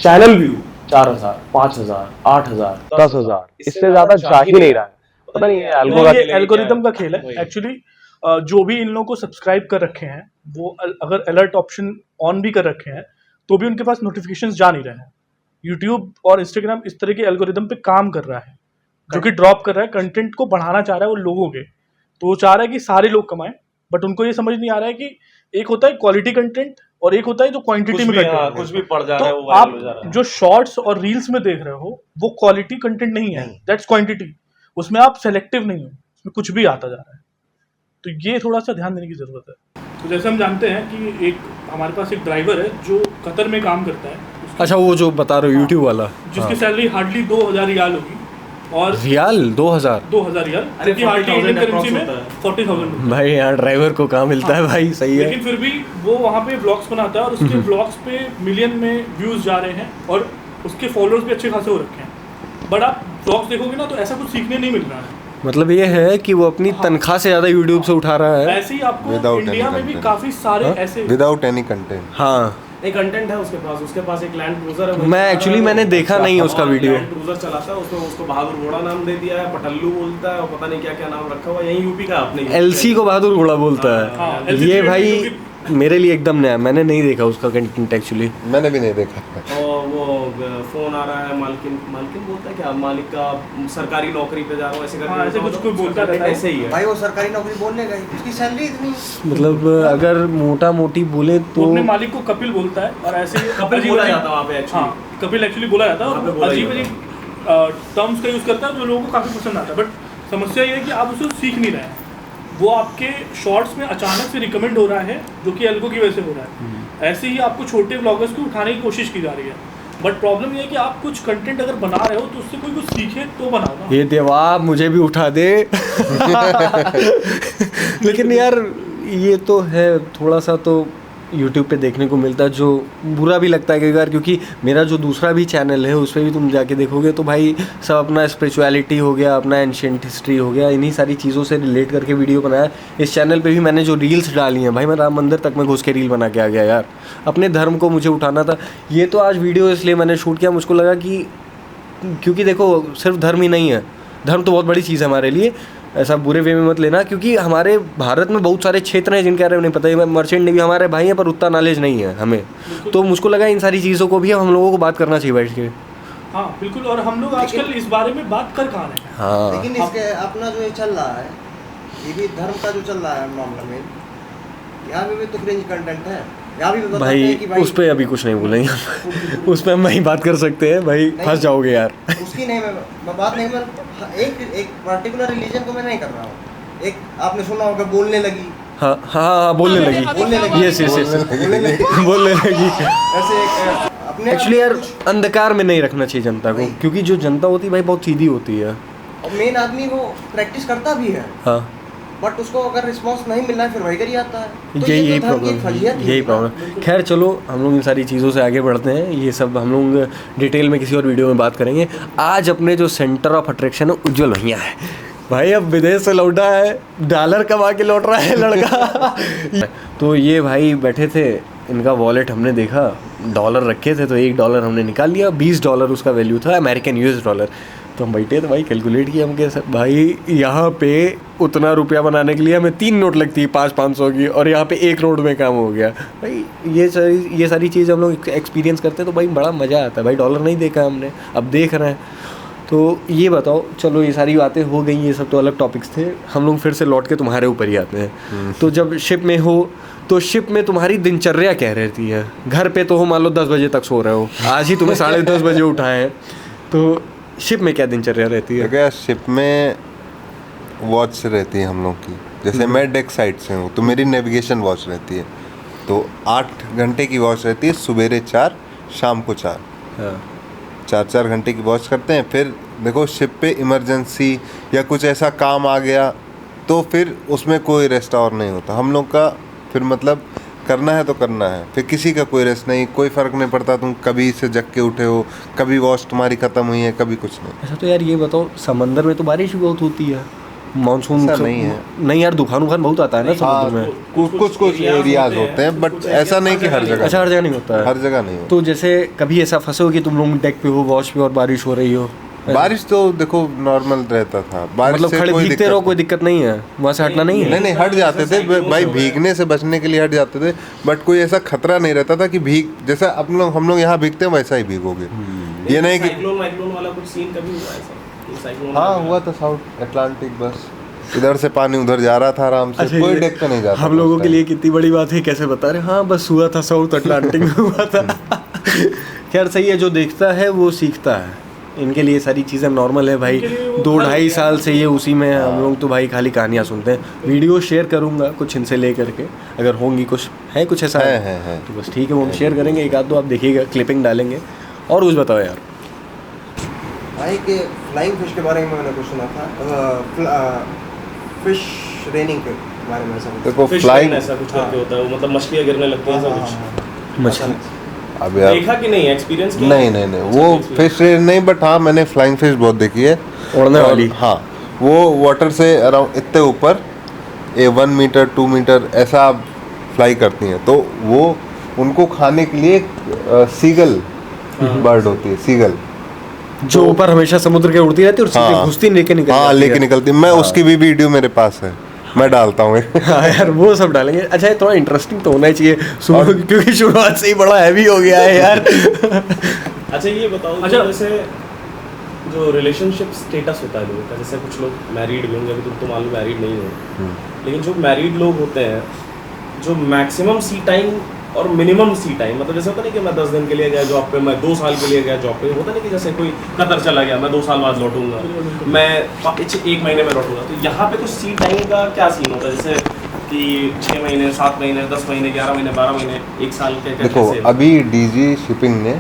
चैनल व्यू 4000 5000 8000 10,000 इससे ज्यादा जा ही नहीं रहा है। पता नहीं ये एल्गोरिदम का खेल है एक्चुअली। जो भी इन लोगों को सब्सक्राइब कर रखे हैं, वो अगर अलर्ट ऑप्शन ऑन भी कर रखे हैं तो भी उनके पास नोटिफिकेशंस जा नहीं रहे हैं। यूट्यूब और इंस्टाग्राम इस तरह के एल्गोरिदम पे काम कर रहा है, जो कि ड्रॉप कर रहा है, कंटेंट को बढ़ाना चाह रहा है वो लोगों के। तो वो चाह रहा है कि सारे लोग कमाएं, बट उनको ये समझ नहीं आ रहा है कि एक होता है क्वालिटी कंटेंट और एक होता है जो क्वांटिटी में कंटेंट। कुछ भी पड़ जा रहा है, तो वो वायरल हो जा रहा आप है। जो शॉर्ट्स और रील्स में देख रहे हो वो क्वालिटी कंटेंट नहीं है, दैट्स क्वांटिटी। उसमें आप सेलेक्टिव नहीं हो, उसमें कुछ भी आता जा रहा है। तो ये थोड़ा सा ध्यान देने की जरूरत है। तो जैसे हम जानते हैं कि एक हमारे पास एक ड्राइवर है जो कतर में काम करता है। अच्छा, वो जो बता रहे हो यूट्यूब वाला, जिसकी सैलरी हार्डली 2000 रियाल होगी, और रियाल 2000 रियाल, क्योंकि हार्डली इंडियन करेंसी में 40,000 भाई यहाँ ड्राइवर को कहाँ मिलता है भाई, सही है। लेकिन फिर भी वो वहाँ पे ब्लॉग्स बनाता है, और उसके ब्लॉग्स पे मिलियन में व्यूज जा रहे हैं, और उसके फॉलोअर्स भी अच्छे खासे हो रखे हैं। बट आप ब्लॉग्स देखोगे ना तो ऐसा कुछ सीखने नहीं मिल रहा है। मतलब ये है कि वो अपनी तनख्वाह से ज्यादा यूट्यूब से उठा रहा है। ऐसे ही आपको Without इंडिया any में भी content. काफी सारे ऐसे विदाउट एनी कंटेंट। हाँ, एक कंटेंट है उसके पास एक लैंड क्रूजर है। मैं actually मैंने देखा नहीं है उसका वीडियो। लैंड क्रूजर चलाता है, उसमें उसको बहादुर घोड़ा नाम दे दिया है, पटल्लू बोलता है, और पता नहीं क्या क्या नाम रखा हुआ है। यही यूपी का अपने एलसी को बहादुर घोड़ा बोलता हाँ, है। LC ये को भाई क्योंकि- मेरे लिए एकदम नया, मैंने नहीं देखा उसका कंटेंट एक्चुअली। मैंने भी नहीं देखा। और वो फोन आ रहा है, मालकिन बोलता है क्या, मालिक का सरकारी नौकरी पे जा रहा हूँ ऐसे करके। हाँ, ऐसे कुछ कोई बोलता रहता है। ऐसे ही है भाई वो सरकारी नौकरी बोलने गई, उसकी सैलरी इतनी। मतलब अगर मोटा मोटी बोले वो तो अपने मालिक को कपिल बोलता है, और ऐसे कपिल अजीब- बोला अजीब- जाता है वहाँ पे एक्चुअली। हाँ, कपिल एक्चुअली बोला जाता है, वहाँ पे और बोला अजीब जाता अजीब टर्म्स का यूज करता है जो लोगों को काफी पसंद आता है। बट समस्या ये है कि आप उसे सीख नहीं रहे हैं। वो आपके शॉर्ट्स में अचानक से रिकमेंड हो रहा है, जो कि एल्गो की वजह से हो रहा है। ऐसे ही आपको छोटे ब्लॉगर्स को उठाने की कोशिश की जा रही है। बट प्रॉब्लम ये है कि आप कुछ कंटेंट अगर बना रहे हो तो उससे कोई कुछ सीखे तो बनाओ ना। ये देवा मुझे भी उठा दे। लेकिन यार ये तो है, थोड़ा सा तो यूट्यूब पे देखने को मिलता है, जो बुरा भी लगता है कई बार। क्योंकि मेरा जो दूसरा भी चैनल है उस पर भी तुम जाके देखोगे तो भाई सब अपना स्पिरिचुअलिटी हो गया, अपना एंशिएंट हिस्ट्री हो गया, इन्हीं सारी चीज़ों से रिलेट करके वीडियो बनाया। इस चैनल पे भी मैंने जो रील्स डाली हैं भाई, मैं राम मंदिर तक में घुस के रील बना के आ गया यार। अपने धर्म को मुझे उठाना था। ये तो आज वीडियो इसलिए मैंने शूट किया, मुझको लगा कि क्योंकि देखो सिर्फ धर्म ही नहीं है, धर्म तो बहुत बड़ी चीज़ है हमारे लिए, ऐसा बुरे वे में मत लेना। क्योंकि हमारे भारत में बहुत सारे क्षेत्र हैं जिनके बारे में नहीं पता है। मर्चेंट नेवी हमारे भाई हैं, पर उतना नॉलेज नहीं है हमें। तो मुझको लगा इन सारी चीज़ों को भी हम लोगों को बात करना चाहिए बैठ के। हाँ बिल्कुल, और हम लोग आजकल इस बारे में बात कर कहाँ रहे हैं। हाँ, लेकिन इसके अपना जो ये चल रहा है, ये भी धर्म का जो चल रहा है मामला में, यहाँ पे भी तो क्रिंज कंटेंट है। यहाँ भी बता भाई, हैं कि भाई उस पर अभी कुछ नहीं बोलेंगे हम। उस पर हम वही बात कर सकते हैं भाई, फंस जाओगे यार। उसकी नहीं, मैं बात नहीं, मैं एक पर्टिकुलर रिलीजन को मैं नहीं कर रहा हूँ। एक आपने सुना होगा बोलने लगी, हाँ हाँ हाँ, बोलने लगी, यस यस यस, बोलने लगी। ऐसे एक अपने एक्चुअली यार अंधकार में नहीं रखना चाहिए जनता को, क्योंकि जो जनता होती है भाई बहुत सीधी होती है। मेन आदमी वो प्रैक्टिस करता भी है, हाँ, बट उसको अगर रिस्पांस नहीं मिल रहा है फिर वही कर ही आता है। तो यही ये तो धर्म की प्रॉब्लम फजीहत ही यही है ना। प्रॉब्लम। खैर चलो, हम लोग इन सारी चीज़ों से आगे बढ़ते हैं, ये सब हम लोग डिटेल में किसी और वीडियो में बात करेंगे। आज अपने जो सेंटर ऑफ अट्रैक्शन है उज्जवल भैया है भाई, अब विदेश से लौटा है, डॉलर कमा के लौट रहा है लड़का। तो ये भाई बैठे थे, इनका वॉलेट हमने देखा, डॉलर रखे थे, तो $1 हमने निकाल लिया, $20 उसका वैल्यू था, अमेरिकन US डॉलर। तो हम बैठे तो भाई कैलकुलेट किया हम कैसे, भाई यहाँ पे उतना रुपया बनाने के लिए हमें 3 नोट लगती है 500 की, और यहाँ पे 1 नोट में काम हो गया भाई। ये सारी चीज़ हम लोग एक्सपीरियंस करते हैं तो भाई बड़ा मज़ा आता है भाई। डॉलर नहीं देखा हमने, अब देख रहे हैं। तो ये बताओ, चलो ये सारी बातें हो गई, ये सब तो अलग टॉपिक्स थे, हम लोग फिर से लौट के तुम्हारे ऊपर ही आते हैं। तो जब शिप में हो तो शिप में तुम्हारी दिनचर्या क्या रहती है? घर पे तो हो, मान लो 10 बजे तक सो रहे हो, आज ही तुम्हें 10:30 बजे उठाए हैं, तो शिप में क्या दिनचर्या रहती है? क्या शिप में वॉच रहती है हम लोग की, जैसे मैं डेक साइड से हूँ तो मेरी नेविगेशन वॉच रहती है, तो 8 घंटे की वॉच रहती है, सवेरे 4 शाम को 4, हाँ 4 घंटे की वॉच करते हैं। फिर देखो शिप पे इमरजेंसी या कुछ ऐसा काम आ गया तो फिर उसमें कोई रेस्ट और नहीं होता हम लोग का, फिर मतलब करना है तो करना है, फिर किसी का कोई रेस्ट नहीं, कोई फ़र्क नहीं पड़ता तुम कभी से जग के उठे हो, कभी वॉच तुम्हारी ख़त्म हुई है, कभी कुछ नहीं। अच्छा, तो यार ये बताओ, समंदर में तो बारिश भी बहुत होती है, मानसून ऐसा नहीं है। नहीं यार, तूफान बहुत आता है ना समुद्र में। कुछ एरियाज होते हैं, बट ऐसा नहीं कि हर जगह। अच्छा, हर जगह नहीं होता है? हर जगह नहीं होता। तो जैसे कभी ऐसा फंसे हो कि तुम लोग डेक पे हो, वॉच पे, और बारिश हो रही हो? बारिश तो देखो नॉर्मल रहता था, बारिश मतलब से खड़े कोई भीगते दिक्कत रहो, कोई दिक्कत नहीं है, वहाँ से हटना नहीं है? नहीं हट जाते थे भाई, भीगने से बचने के लिए हट जाते थे, बट कोई ऐसा खतरा नहीं रहता था कि भीग, जैसा हम लोग यहाँ भीगते हैं वैसा ही भीगोगे। ये नहीं कि साइक्लोन वाला कुछ सीन कभी हुआ ऐसा? साइक्लोन हाँ हुआ था साउथ अटलांटिक, बस इधर से पानी उधर जा रहा था आराम से। अच्छा, कोई डेक पे नहीं जाता हम लोगों के लिए कितनी बड़ी बात है, कैसे बता रहे? हाँ बस हुआ था, साउथ अटलांटिक में हुआ था। खैर सही है, जो देखता है वो सीखता है, इनके लिए सारी चीज़ें नॉर्मल है भाई। 2-2.5 साल से ये उसी में है, हम लोग तो भाई खाली कहानियाँ सुनते हैं। वीडियो शेयर करूँगा कुछ इनसे ले करके, अगर होंगी कुछ ऐसा है। तो बस ठीक है, वो हम शेयर करेंगे, एक आध दो आप देखिएगा, क्लिपिंग डालेंगे। और कुछ बताओ यार भाई के फ्लाइंग फिश के बारे में मैंने कुछ सुना था, फिश रेनिंग के बारे में ऐसा कुछ। देखो फिश फ्लाइंग ऐसा कुछ करके होता है, वो मतलब मछलियाँ गिरने लगती हैं, ऐसा कुछ मछली अब यार देखा कि नहीं, एक्सपीरियंस किया? नहीं वो फिश नहीं, बट हाँ मैंने फ्लाइंग फिश बहुत देखी है, उड़ने और वाली। हाँ वो वाटर से अराउंड इतने ऊपर 1 मीटर 2 मीटर ऐसा फ्लाई करती हैं, तो वो उनको खाने के लिए सीगल बर्ड होती है, सीगल जो ऊपर हमेशा समुद्र के उड़ती रहती है और सीधे हाँ। घुसती लेके निकल हाँ जाती लेके है। निकलती, मैं उसकी भी वीडियो मेरे पास है, मैं डालता हूँ। हाँ यार वो सब डालेंगे। अच्छा, थोड़ा इंटरेस्टिंग तो होना ही चाहिए, क्योंकि शुरुआत से ही बड़ा हैवी हो गया है यार। अच्छा ये बताओ, अच्छा। जैसे जो रिलेशनशिप स्टेटस होता है लोगों का, जैसे कुछ लोग मैरिड भी होंगे, अभी तुम तो मान लो मैरिड नहीं हो, लेकिन जो मैरिड लोग होते हैं, जो मैक्सिमम सी टाइम और मिनिमम सी टाइम, मतलब जैसे होता नहीं कि मैं 10 दिन के लिए गया जॉब पे, मैं 2 साल के लिए गया जॉब पे, होता नहीं कि जैसे कोई कतर चला गया, मैं 2 साल बाद लौटूंगा, मैं 1 महीने में लौटूंगा, तो यहाँ पे कुछ सी टाइम का क्या सीन होता है? जैसे कि 6 महीने, 7 महीने, 10 महीने, 11 महीने, 12 महीने, 1 साल के देखो अभी डीजी शिपिंग ने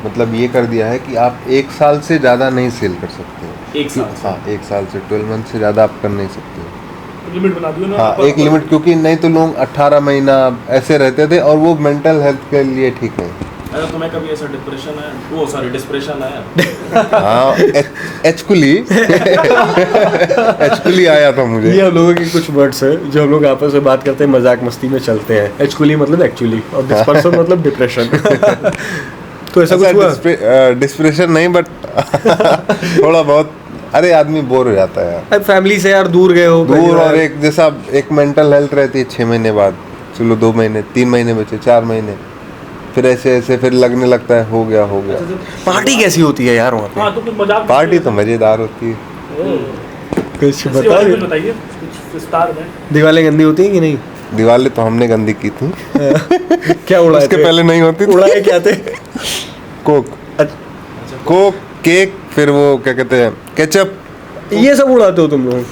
मतलब ये कर दिया है कि आप 1 साल से ज़्यादा नहीं सेल कर सकते हो। 1 साल से? हाँ 1 साल से 12 मंथ से ज़्यादा आप कर नहीं सकते हो। लिमिट बना दियो ना। हाँ एक लिमिट, क्योंकि नहीं तो लोग 18 महीना ऐसे रहते थे, और वो मेंटल हेल्थ के लिए ठीक नहीं। अगर तुम्हें कभी ऐसा डिप्रेशन आया? हाँ एक्चुअली आया था मुझे। ये हम लोगों के कुछ वर्ड्स है जो हम लोग आपस में बात करते हैं, मजाक मस्ती में चलते हैं। एक्चुअली मतलब एक्चुअली, और डिस्पर्सन मतलब डिप्रेशन। तो ऐसा कुछ हुआ? डिस्प्रेशन नहीं, बट थोड़ा बहुत, अरे आदमी बोर हो जाता है यार, अब फैमिली से यार दूर गए हो, दूर, और एक जैसा एक मेंटल हेल्थ रहती है 6 महीने बाद, चलो 2 महीने 3 महीने बचे, 4 महीने, फिर ऐसे फिर लगने लगता है हो गया। पार्टी कैसी होती है यार वहाँ पे? हाँ तो कुछ मजाक पार्टी तो मजेदार होती है। कुछ बताइए कुछ विस्तार में। दिवाली गंदी होती है कि नहीं? दिवाली तो हमने गंदी की थी, क्या उड़ाए उसके थे? पहले नहीं होती थी। उड़ाए क्या थे? कोक, कोक, केक, फिर वो क्या कहते हैं केचप। ये सब उड़ाते हो तुम लोग?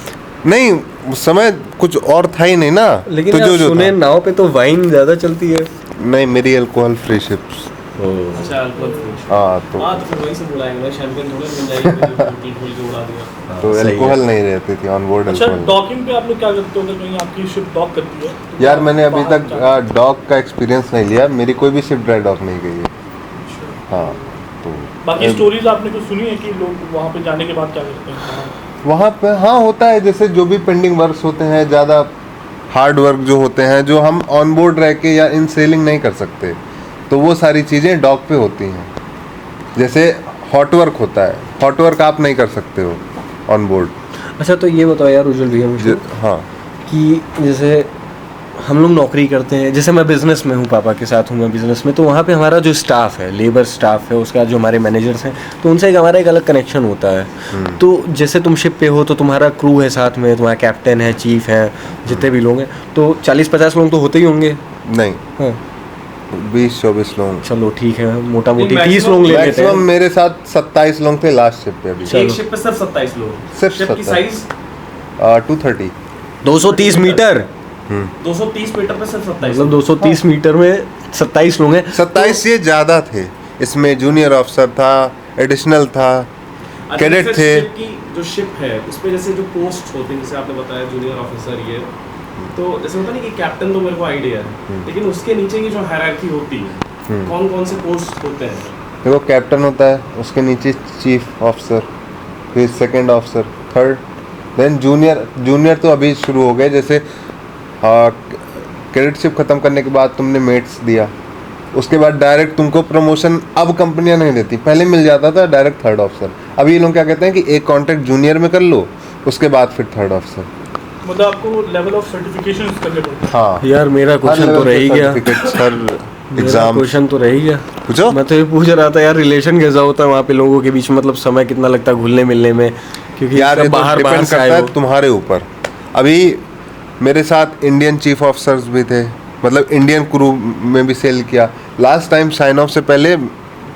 नहीं, उस समय कुछ और था ही नहीं ना। लेकिन तो यार जो सुने था। नाव पे तो वाइन ज्यादा चलती है। नहीं, मेरी अल्कोहल फ्री शिप्स। अच्छा अल्कोहल फ्री। हाँ तो हाँ तो फिर वही सब उड़ाएंगे भाई, शैंपेन थोड़ा मिल जाएगी जो बोतल खोल के उड़ा दिया। तो सही है। अल्कोहल नहीं रहती थी ऑन बोर्ड। अच्छा, अल्कोहल डॉकिंग पे आप लोग क्या करते हो अगर कहीं आपकी शिप डॉक करती है? तो यार मैंने अभी बाहर तक क्या- डॉग का एक्सपीरियंस नहीं लिया, मेरी कोई भी शिप ड्राई डॉक नहीं गई है। हाँ तो बाकी स्टोरीज आपने कुछ सुनी है कि लोग वहाँ पे जाने के बाद क्या करते हैं? वहाँ पे हाँ होता है, जैसे जो भी पेंडिंग वर्क्स होते हैं, ज़्यादा हार्ड वर्क जो होते हैं, जो हम ऑन बोर्ड रह के या इन सेलिंग नहीं कर सकते, तो वो सारी चीज़ें डॉक पे होती हैं। जैसे हॉट वर्क होता है, हॉट वर्क आप नहीं कर सकते हो ऑन बोर्ड। अच्छा तो ये बताओ यार उज्जवल भैया मुझे हाँ कि जैसे हम लोग नौकरी करते हैं, जैसे मैं बिज़नेस में हूँ, पापा के साथ हूँ मैं बिज़नेस में, तो वहाँ पे हमारा जो स्टाफ है, लेबर स्टाफ है, उसका जो हमारे मैनेजर्स हैं, तो उनसे एक हमारा एक अलग कनेक्शन होता है। तो जैसे तुम शिप पे हो तो तुम्हारा क्रू है साथ में, तुम्हारा कैप्टन है, चीफ है, जितने भी लोग हैं, तो 40-50 लोग तो होते ही होंगे। नहीं, हाँ 20-24 लोग। चलो ठीक है, मोटा मोटी नहीं, 30 लोग ले लेते मैक्सिमम हैं। मेरे साथ 27 लोग थे लास्ट शिप पे अभी। एक शिप पे सिर्फ 27 लोग। सिर्फ शिप की 27। साइज 230। 230 मीटर, 230 मीटर पे सिर्फ 27। मतलब 230 मीटर में 27 लोग हैं। 27 ये ज़्यादा थे, इसमें जूनियर ऑफिसर था, एडिशनल था, अच्छा, कैडेट जैसे थे। शिप की जो शिप है उस पे जैसे जो पोस्ट होते हैं, जैसे आपने बताया जूनियर ऑफिसर ये, तो जैसे होता नहीं कि कैप्टन तो मेरे को आइडिया है, लेकिन उसके नीचे की जो हायरार्की होती है, कौन कौन से पोस्ट होते हैं? देखो कैप्टन होता है, उसके नीचे चीफ ऑफिसर, फिर second officer, third, then junior. Junior तो अभी शुरू हो गए, जैसे कैडेटशिप ख़त्म करने के बाद तुमने मेट्स दिया, उसके बाद डायरेक्ट तुमको प्रमोशन अब कंपनियां नहीं देती, पहले मिल जाता था डायरेक्ट थर्ड ऑफिसर। अभी ये लोग क्या कहते हैं कि एक कॉन्ट्रैक्ट जूनियर में कर लो, उसके बाद फिर थर्ड ऑफिसर। मतलब आपको लेवल ऑफ सर्टिफिकेशन करने पड़ते हैं। हाँ, यार मेरा क्वेश्चन तो रह ही गया, हर मेरा एग्जाम क्वेश्चन तो रह ही गया। पूछो। मैं तो ये पूछ रहा था यार, रिलेशन कैसा होता है वहाँ पे लोगों के बीच में, मतलब समय कितना लगता है घुलने मिलने में, क्योंकि यार ये सब तो बाहर बाहर डिपेंड से आए करता हो। है तुम्हारे ऊपर। अभी मेरे साथ इंडियन चीफ ऑफिसर्स भी थे, मतलब इंडियन क्रू में भी सेल किया। लास्ट टाइम साइन ऑफ से पहले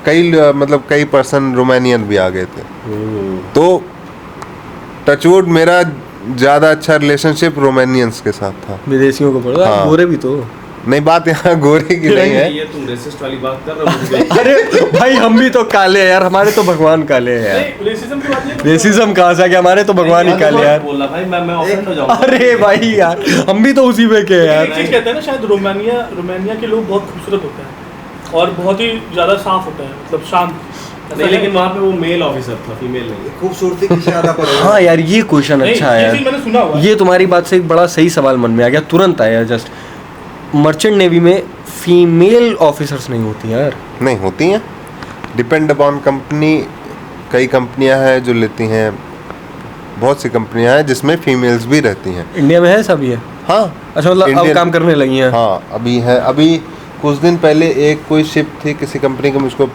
कई पर्सन रोमानियन भी आ गए थे। तो टचवुड मेरा ज़्यादा अच्छा रिलेशनशिप रोमानियंस के साथ था। विदेशियों को पढ़ो, हाँ। गोरे भी तो। नहीं, बात यहाँ गोरे की नहीं है। ये तुम रेसिस्ट वाली बात कर रहे हो? अरे भाई हम भी तो काले हैं यार, हमारे तो भगवान काले हैं यार। नहीं, रेसिज्म की बात नहीं है। रेसिज्म कहाँ से आ गया, हमारे तो भगवान ही काले हैं यार। बोला भाई, मैं ऑफेंड हो जाऊंगा। अरे भाई यार हम भी तो उसी में के हैं एक यार। चीज कहते हैं ना, शायद रोमानिया के लोग बहुत खूबसूरत होते हैं और बहुत ही ज्यादा साफ होते हैं, मतलब शांत। नहीं, लेकिन वहाँ पे वो मेल ऑफिसर था, फीमेल नहीं। खूबसूरती की ज्यादा पड़ेगा। हाँ यार ये क्वेश्चन नहीं, अच्छा है ये चीज यार। मैंने सुना हुआ है। ये तुम्हारी बात से एक बड़ा सही सवाल मन में आ गया, तुरंत आया जस्ट। मर्चेंट नेवी में फीमेल ऑफिसर्स नहीं होती यार। नहीं होती हैं, डिपेंड अपॉन कंपनी। कई कंपनियां हैं जो लेती हैं, बहुत सी कंपनियां हैं जिसमें फीमेल्स भी रहती हैं। इंडिया में है सब ये? हाँ। अच्छा, मतलब अब Indian- काम करने लगी हैं। हाँ अभी है। अभी कुछ दिन पहले एक कोई शिप थी किसी कंपनी का, मुझको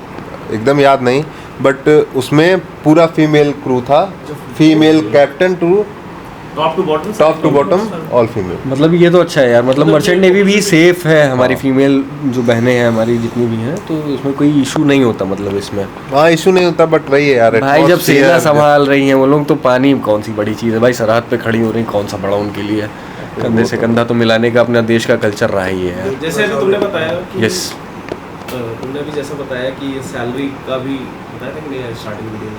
एकदम याद नहीं, बट उसमें पूरा फीमेल क्रू था, female captain to top to bottom all female. मतलब ये तो अच्छा है यार, मतलब मर्चेंट नेवी भी सेफ है, हमारी फीमेल जो बहनें हैं हमारी जितनी भी हैं, तो इसमें कोई इशू नहीं होता मतलब इसमें। हाँ इशू नहीं होता, बट वही है यार, भाई जब atmosphere- सेना संभाल रही हैं वो लोग, तो पानी कौन सी बड़ी चीज़ है भाई, सरहद पे खड़ी हो रही, कौन सा बड़ा उनके लिए। कंधे से कंधा तो मिलाने का अपना देश का कल्चर रहा ही है यार। जैसे अभी तुमने बताया कि यस। तुमने अभी जैसा बताया कि ये सैलरी का भी बताया था कि नहीं स्टार्टिंग वीडियो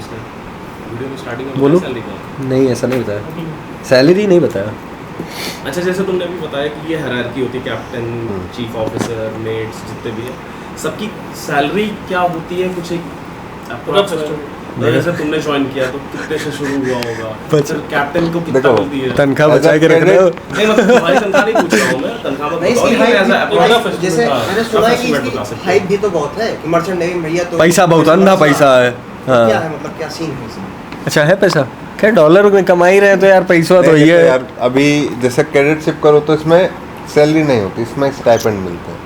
में स्टार्टिंग में बोलो। सैलरी का। नहीं ऐसा नहीं बताया, सैलरी नहीं बताया। अच्छा, जैसे तुमने अभी बताया कि ये हायरार्की होती है, कैप्टन, चीफ ऑफिसर, मेट्स जितने भी हैं, सबकी सैलरी क्या होती है, कुछ एक approx है? जैसे तुमने ज्वाइन किया तो कितने से शुरू हुआ होगा, फिर कैप्टन को कितना देखो, मिलती है? तनख्वाह As a बचा के रख रहे हो। नहीं मतलब तुम्हारी तनख्वाह नहीं पूछ रहा हूँ मैं, तनख्वाह मत नहीं, बताओ, इसकी लेकिन as a approx- हाइप जैसे मैंने सुना है कि approximate बता इसकी सकते हो। हाइप भी तो बहुत है कि मर्चेंट नेवी में भैया तो पैसा बहुत अंधा पैसा है। क्या हाँ है, मतलब क्या सीन है इसमें? अच्छा है पैसा, खैर डॉलर में कमा ही रहे हैं तो यार पैसा तो नहीं, ये देखो है। यार, अभी जैसे कैडेटशिप करो तो इसमें सैलरी नहीं होती, इसमें स्टाइपेंड मिलते हैं।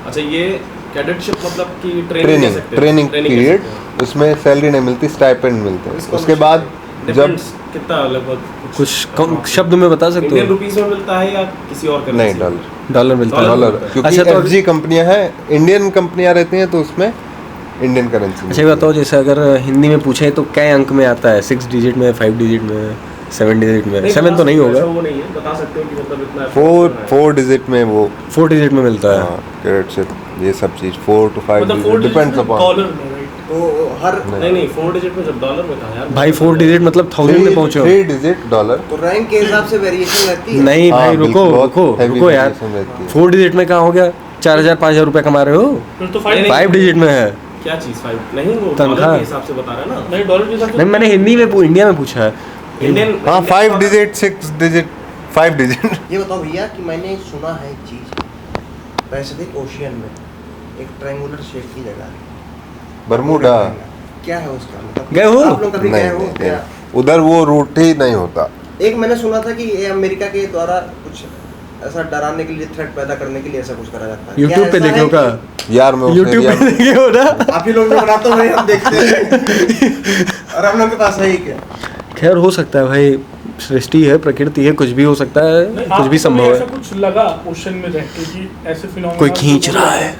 अच्छा, ये कैडेटशिप मतलब कि ट्रेनिंग ट्रेनिंग पीरियड, उसमें सैलरी नहीं मिलती, स्टाइपेंड मिलते हैं। उसके बाद डिफरेंस कितना लगभग कुछ कम शब्द में बता सकते इंडियन हो? रुपीस में मिलता है या किसी और करेंसी नहीं, में? डॉलर डॉलर मिलता है। डॉलर। डॉलर, क्योंकि अच्छा, तो एफजी कंपनियां हैं, इंडियन कंपनियां रहती हैं, तो उसमें इंडियन करेंसी। अच्छा ये बताओ, जैसे अगर हिंदी में पूछे तो क्या अंक में आता है? 6 डिजिट में, 5 डिजिट में, 7 डिजिट में? नहीं, 7 तो नहीं बता होगा। सकते हो, वो नहीं है, बता सकते हो कि मतलब इतना फोर डिजिट में वो 4 डिजिट में मिलता है। क्रेडिट से ये सब चीज 4 to 5 मतलब डिजिट डिपेंड्स अपॉन। डॉलर में, राइट? तो हर नहीं 4 डिजिट में, जब डॉलर में था यार भाई 4 डिजिट मतलब 1000 में पहुंचे हो? 3 डिजिट डॉलर। तो रैंक के हिसाब से वेरिएशन रहती है। नहीं भाई, रुको बिल्कुल, बहुत रुको heavy रुको यार, variation रहती है। 4 डिजिट में कहाँ हो गया? 4000 5000 रुपए कमा रहे हो? फिर तो नहीं, 5 डिजिट में है। क्या चीज 5 नहीं, वो तनख्वाह। डॉलर के हिसाब से बता रहा है ना। नहीं, डॉलर के हिसाब से नहीं, मैंने हिंदी में इंडिया में पूछा है। इंडियन हाँ 5 डिजिट 6 डिजिट 5 डिजिट। ये बताओ भैया कि मैंने सुना है एक चीज, पैसिफिक ओशियन में एक ट्रायंगुलर शेप की जगह है, बरमूडा। क्या है उसका मतलब? गए हो? आप लोग कभी नहीं, गए हो नहीं, क्या? नहीं। उधर वो रूट ही नहीं होता। एक मैंने सुना था कि ये अमेरिका के द्वारा कुछ ऐसा डराने के लिए, थ्रेट पैदा करने के लिए ऐसा कुछ करा जाता है। यूट्यूब पे क्या ऐसा देखे है हो का? यार मैं उस यूट्यूब एरिया पे में देखे हो ना? आप ही लोग भी बनाते हो, हम देखते हैं और हम लोग के पास है ही क्या? खैर हो सकता है भाई, सृष्टि है, प्रकृति है, कुछ भी हो सकता है, नहीं, कुछ भी आपको संभव ऐसा है। कुछ लगा ओशन में रह के कि ऐसे फिनोमेना कोई खींच रहा है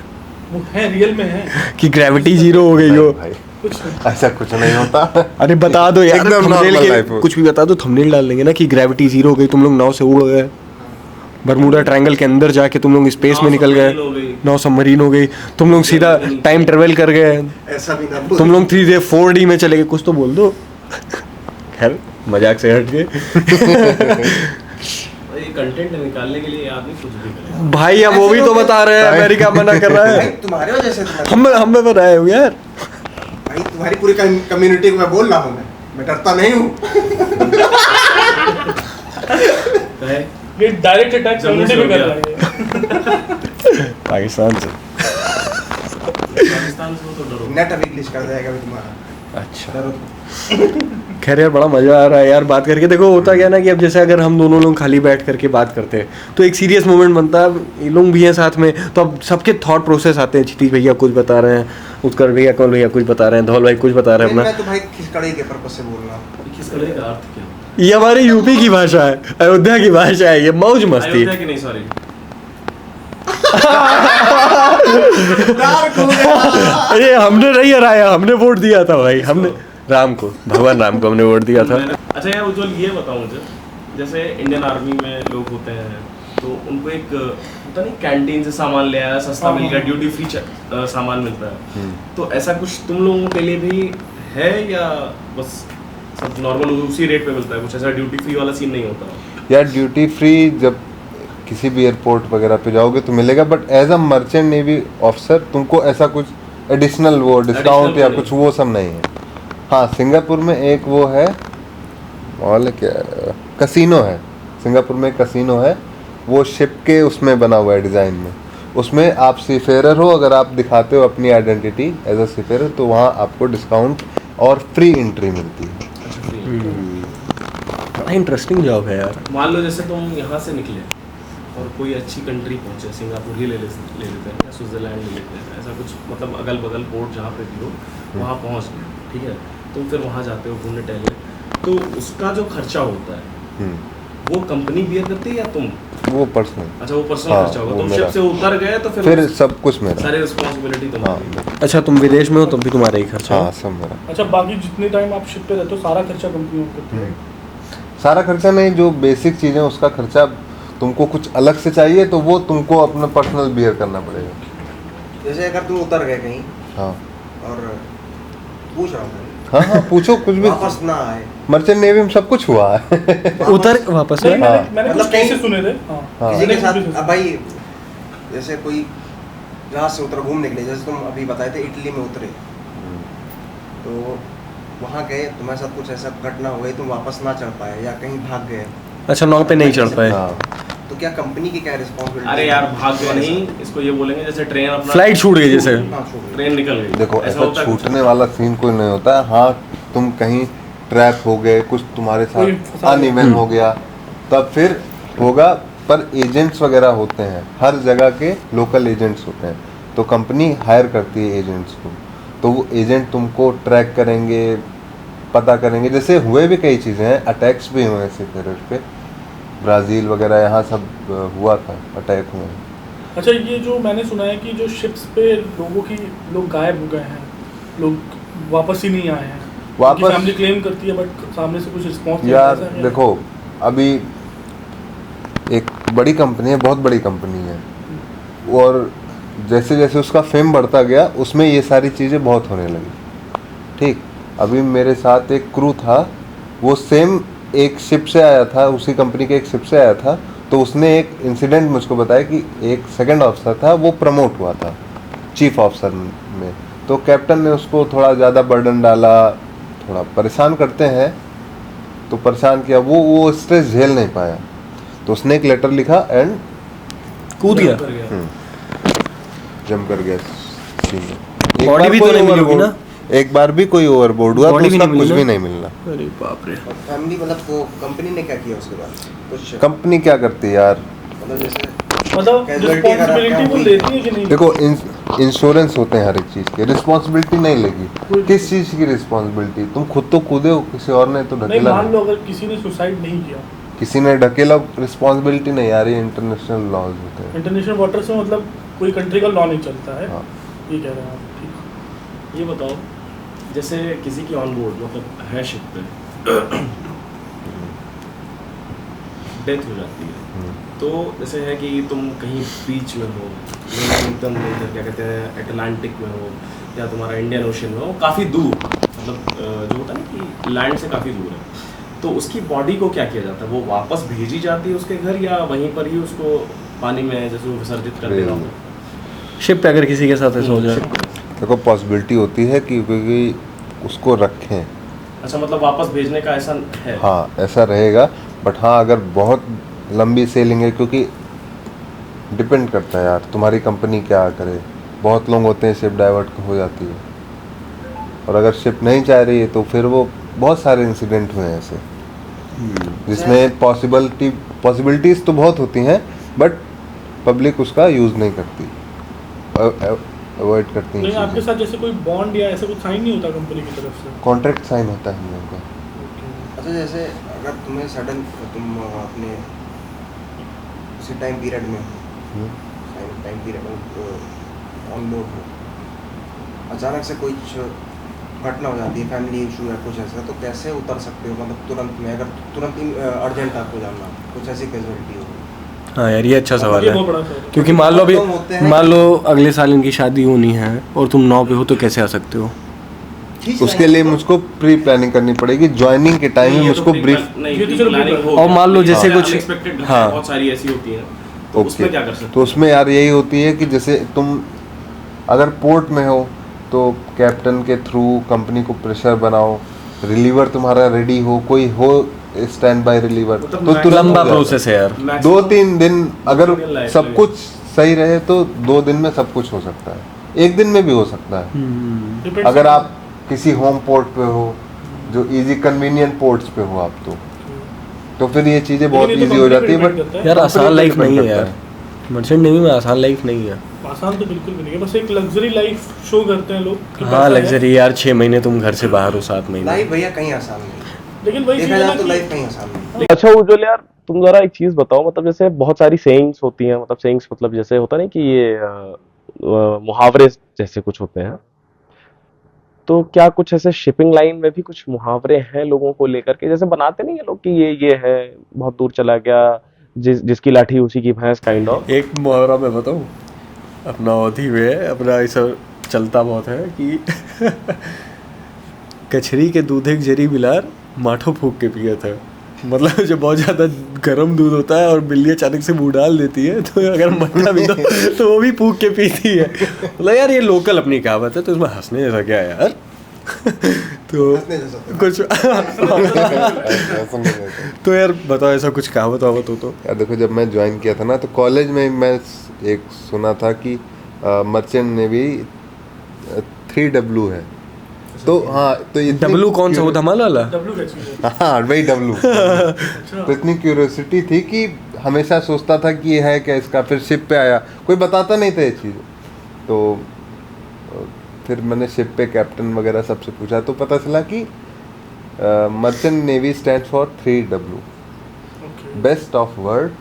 वो है, रियल में है कि ग्रेविटी 0 हो गई हो। भाई कुछ? ऐसा कुछ नहीं होता। अरे बता दो यार, एकदम थंबनेल normal के life हो। कुछ भी बता दो, थंबनेल डाल देंगे ना कि ग्रेविटी 0 हो गई, तुम लोग नाव से उड़ गए, बरमूडा ट्रायंगल के अंदर जाके तुम लोग स्पेस में निकल गए, नाव सबमरीन हो गई, तुम लोग सीधा टाइम ट्रेवल कर गए, ऐसा भी ना बोल। तुम लोग 3D 4D में चले गए, कुछ तो बोल दो। खैर मजाक से हट के ये कंटेंट निकालने के लिए आदमी कुछ भी करे। भाई अब वो भी तो बता रहे हैं, अमेरिका मना कर रहा भाई है। तुम्हारे वजह से तो हमें बताए हो यार। भाई तुम्हारी पूरी कम्युनिटी को मैं बोल रहा हूँ, मैं डरता नहीं हूँ। है ये डायरेक्ट अटैक जम्मू कम्युनिटी से पे हो कर रहा है। पाकिस्तान से। पाकिस्तान से हो तो डरो। नेट अभी ग्लिच कर जाएगा अभी तुम्हारा। अच्छा डरो। खैर यार, बड़ा मजा आ रहा है यार बात करके। देखो होता क्या ना कि अब जैसे अगर हम दोनों लोग खाली बैठ करके बात करते हैं तो एक सीरियस मोमेंट बनता है, ये लोग भी हैं साथ में, तो अब सबके थॉट प्रोसेस आते हैं। क्षितिज भैया कुछ बता रहे हैं, उत्कर्ष भैया, कौन भैया कुछ बता रहे हैं, धौल भाई कुछ बता रहे हैं मैं अपना। तो भाई खिसकड़ी के पर्पज से बोल रहा हूँ। किस कलर का अर्थ क्या? ये हमारी यूपी की भाषा है, अयोध्या की भाषा है, ये मौज मस्ती। अयोध्या की नहीं, सॉरी। अरे हमने नहीं हराया, हमने वोट दिया था भाई, हमने राम को, भगवान राम को हमने वोट दिया था। अच्छा यार उज्जवल, ये बताओ मुझे, जैसे इंडियन आर्मी में लोग होते हैं तो उनको एक होता नहीं, कैंटीन से सामान ले आया, सस्ता मिल गया, ड्यूटी फ्री सामान मिलता है, तो ऐसा कुछ तुम लोगों के लिए भी है या बस सब नॉर्मल उसी रेट पे मिलता है? कुछ ऐसा ड्यूटी फ्री वाला सीन नहीं होता? यार ड्यूटी फ्री जब किसी भी एयरपोर्ट वगैरह पे जाओगे तो मिलेगा, but as a merchant navy officer तुमको ऐसा कुछ एडिशनल वो डिस्काउंट या नहीं। कुछ वो सब नहीं है। हाँ सिंगापुर में एक वो है, मॉल क्या, कसिनो है, सिंगापुर में कसिनो है, वो शिप के उसमें बना हुआ है डिज़ाइन में, उसमें आप सीफेरर हो, अगर आप दिखाते हो अपनी आइडेंटिटी एज अ सीफेरर तो वहाँ आपको डिस्काउंट और फ्री एंट्री मिलती है। अच्छा फ्री। बड़ा इंटरेस्टिंग जॉब है यार। मान लो जैसे तुम यहाँ से निकले और कोई अच्छी कंट्री पहुँचे, सिंगापुर ही ले लेते हैं या स्विट्जरलैंड ले लेते हैं, ऐसा कुछ मतलब अगल बगल पोर्ट जहाँ पे भी हो वहाँ पहुँच गए, ठीक है, तुम फिर वहाँ जाते हो घूमने टहलने, तो उसका जो खर्चा होता है वो कंपनी बियर करती है या तुम? वो पर्सनल। अच्छा वो पर्सनल हाँ, खर्चा होगा, वो तुम मेरा। शिप से उतर गए तो फिर सब कुछ मेरा। सारी रिस्पॉन्सिबिलिटी हाँ तुम्हारी। अच्छा तुम विदेश में हो तब भी तुम्हारा ही खर्चा हाँ है? सब मेरा। अच्छा, बाकी जितने टाइम आप शिप पे रहते हो सारा खर्चा कंपनी करती है? सारा खर्चा नहीं, जो बेसिक चीज़ें उसका खर्चा, तुमको कुछ अलग से चाहिए तो वो तुमको अपना पर्सनल बियर करना पड़ेगा। जैसे अगर तुम उतर गए कहीं हाँ और पूछ रहा हूँ हाँ हाँ पूछो कुछ भी। वापस ना आए, मर्चेंट नेवी में सब कुछ हुआ है। उतर वापस नहीं, में? मैंने मतलब कुछ केसेस कहीं- सुने थे। हाँ। हाँ। किसी के मैंने साथ कुछ अब भाई जैसे कोई जहाज से उतर घूमने के लिए, जैसे तुम अभी बताए थे इटली में उतरे, तो वहाँ गए, तुम्हारे साथ कुछ ऐसा घटना हो गई, तुम वापस ना चढ़ पाए या कहीं भाग गए, अच्छा नाव पे नहीं चढ़ पाए। हाँ तो क्या कंपनी की क्या रिस्पॉन्सिबिलिटी? अरे यार भाग गए नहीं, इसको ये बोलेंगे जैसे ट्रेन अपना फ्लाइट छूट गई जैसे। हाँ छोड़ दो। ट्रेन निकल गई, देखो ऐसा होता है कुछ? छूटने वाला सीन कोई नहीं होता है। हाँ तुम कहीं ट्रैप हो गए, कुछ तुम्हारे कोई साथ फंसा गया। अनइवन हो गया, तब फिर होगा, पर एजेंट्स वगैरह होते हैं, हर जगह के लोकल एजेंट्स होते हैं, तो कंपनी हायर करती है एजेंट्स को, तो वो एजेंट तुमको ट्रैक करेंगे, पता करेंगे। जैसे हुए भी कई चीज़ें हैं, अटैक्स भी हुए हैं सीफेरर पे, ब्राज़ील वगैरह यहाँ सब हुआ था, अटैक हुए हैं। अच्छा, ये जो मैंने सुना है कि जो शिप्स पे लोग गायब हो गए हैं, लोग वापस ही नहीं आए हैं, वापस फैमिली क्लेम करती है बट सामने से कुछ रिस्पॉन्स नहीं यार आता है। देखो, अभी एक बड़ी कंपनी है, बहुत बड़ी कंपनी है, और जैसे जैसे उसका फेम बढ़ता गया उसमें ये सारी चीज़ें बहुत होने लगी। ठीक, अभी मेरे साथ एक क्रू था, वो सेम एक शिप से आया था, उसी कंपनी के एक शिप से आया था, तो उसने एक इंसिडेंट मुझको बताया कि एक सेकंड ऑफिसर था, वो प्रमोट हुआ था चीफ ऑफिसर में, तो कैप्टन ने उसको थोड़ा ज़्यादा बर्डन डाला, थोड़ा परेशान करते हैं, तो परेशान किया, वो स्ट्रेस झेल नहीं पाया, तो उसने एक लेटर लिखा एंड कूद गया। जम कर गया scene में। एक बॉडी बार भी कोई तो नहीं मिली होगी overboard- ना? एक बार भी कोई ओवरबोर्ड हुआ तो बॉडी भी उसका नहीं कुछ मिली भी ना? नहीं मिलना। अरे बाप रे। और फैमिली मतलब वो कंपनी ने क्या किया उसके बाद कुछ कंपनी क्या करती है यार, मतलब जैसे मतलब Casualty अगर रिस्पॉन्सिबिलिटी आपका वो हुई- लेती है कि नहीं? देखो इंश्योरेंस होते हैं हर एक चीज़ के, रिस्पॉन्सिबिलिटी नहीं लेगी। किस चीज़ की रिस्पॉन्सिबिलिटी? तुम खुद तो कूदे हो, किसी और ने तो नहीं, ढकेला मान नहीं। लो अगर किसी ने सुसाइड नहीं किया, किसी ने ढकेला, रिस्पॉन्सिबिलिटी नहीं आ रही, इंटरनेशनल लॉज होते हैं। इंटरनेशनल वाटर से मतलब कोई कंट्री का लॉ नहीं चलता है, हाँ। ये कह रहे हैं आप? ठीक। ये बताओ, जैसे किसी की ऑन बोर्ड मतलब है शिप पे डेथ हो जाती है, तो जैसे है कि तुम कहीं बीच में हो, एकदम इधर क्या कहते हैं अटलांटिक में हो, या तुम्हारा इंडियन ओशन में हो, काफ़ी दूर, मतलब जो होता है ना कि लैंड से काफ़ी दूर है, तो उसकी बॉडी को क्या किया जाता है? वो वापस भेजी जाती है उसके घर, या वहीं पर ही उसको पानी में जैसे वो विसर्जित कर देना होगा? शिप पे अगर किसी के साथ ऐसा हो जाए, देखो पॉसिबिलिटी होती है कि क्योंकि उसको रखें, अच्छा, मतलब वापस भेजने का ऐसा है? हाँ ऐसा रहेगा, बट हाँ अगर बहुत लंबी सेलिंग है, क्योंकि डिपेंड करता है यार तुम्हारी कंपनी क्या करे। बहुत लोग होते हैं शिप डाइवर्ट हो जाती है, और अगर शिप नहीं चाह रही है तो फिर वो बहुत सारे इंसिडेंट हुए हैं ऐसे, जिसमें पॉसिबिलिटीज तो बहुत होती हैं, बट पब्लिक उसका यूज़ नहीं करती, अवॉइड करती नहीं, आपके हैं। साथ जैसे कोई बॉन्ड या ऐसा कुछ साइन नहीं होता कंपनी की तरफ से? कॉन्ट्रैक्ट साइन होता है हम लोगों का। अच्छा, जैसे अगर तुम्हें सडन तुम अपने उसी टाइम पीरियड में टाइम पीरियड ऑन बोर्ड हो, अचानक से कोई घटना हो जाती है, फैमिली इशू या कुछ ऐसा, तो कैसे उतर सकते हो मतलब तुरंत में, अगर तुरंत ही अर्जेंट आपको जाना, कुछ ऐसी कैजुअलिटी हो? हाँ यार ये अच्छा सवाल ये है, बहुत बड़ा सवाल है। क्योंकि मान लो अभी, बहुत लोग होते हैं मान लो अगले साल इनकी शादी होनी है और तुम 9 पे हो, तो कैसे आ सकते हो? उसके लिए मुझको प्री प्लानिंग करनी पड़ेगी, ज्वाइनिंग के टाइम में मुझको ब्रीफ। ये तो चलो प्लानिंग हो और मान लो गया, जैसे लेकिन कुछ- अनएक्सपेक्टेड हाँ। बहुत सारी ऐसी होती हैं, तो उसमें क्या कर सकते तो उसमें यार यही होती है कि जैसे तुम अगर पोर्ट में हो तो कैप्टन के थ्रू कंपनी को प्रेशर बनाओ, रिलीवर तुम्हारा रेडी हो, कोई हो स्टैंड बाय रिलीवर, मतलब तो तुरंत लंबा हो जाता है। प्रोसेस है यार। Maximum 2-3 दिन अगर real life सब में। कुछ सही रहे तो 2 दिन में सब कुछ हो सकता है, 1 दिन में भी हो सकता है। Depends अगर on- आप किसी होम पोर्ट पे हो, जो इजी कन्वीनियंट पोर्ट्स पे हो आप, तो फिर ये चीज़ें बहुत लेकिन ये तो इजी हो company जाती है। पे बट depend करता है। यार आसान कंपनी पे लाइफ depend नहीं है करता यार, मर्चेंट नेवी में आसान लाइफ नहीं है। आसान तो बिल्कुल भी नहीं है, बस एक लग्जरी लाइफ शो करते हैं लोग कि हाँ पैसा है। लग्जरी यार, 6 महीने तुम घर से बाहर हो, 7 महीने। लाइफ भैया कहीं आसान नहीं, लेकिन वही चीज़ देखा है ना जाए तो कि लाइफ कहीं आसान नहीं। अच्छा उज्ज्वल यार, तुम जरा एक चीज बताओ, मतलब जैसे बहुत सारी सेइंग्स होती हैं, मतलब सेइंग्स मतलब जैसे होता नहीं कि ये मुहावरे जैसे कुछ होते हैं, तो क्या कुछ ऐसे शिपिंग लाइन में भी कुछ मुहावरे हैं लोगों को लेकर के, जैसे बनाते नहीं है लोग कि ये है बहुत दूर चला गया, जिसकी लाठी उसी की भैंस, काइंड ऑफ। एक मुहावरा मैं बताऊँ अपना, अवधि में अपना ऐसा चलता बहुत है कि कचरी के दूधे जरी बिलार माठो फूक के पिया था। मतलब जब बहुत ज़्यादा गर्म दूध होता है और बिल्ली अचानक से मुँह डाल देती है, तो अगर मरना भी तो वो भी फूक के पीती है। मतलब यार ये लोकल अपनी कहावत है, तो इसमें हंसने जैसा क्या है यार। तो कुछ तो यार बताओ ऐसा कुछ कहावत वावत हो तो। यार देखो, जब मैं ज्वाइन किया था ना, तो कॉलेज में मैं एक सुना था कि मर्चेंट नेवी 3W है। तो हाँ, तो इतनी डब्लू कौन सा, वो धमाल वाला? डब्ल्यू का चीज़ है। हाँ वही W। तो इतनी क्यूरियोसिटी थी कि हमेशा सोचता था कि ये है क्या इसका, फिर शिप पे आया, कोई बताता नहीं था ये चीज़। तो फिर मैंने शिप पे कैप्टन वगैरह सबसे पूछा, तो पता चला कि merchant navy stand for 3W. Best of world,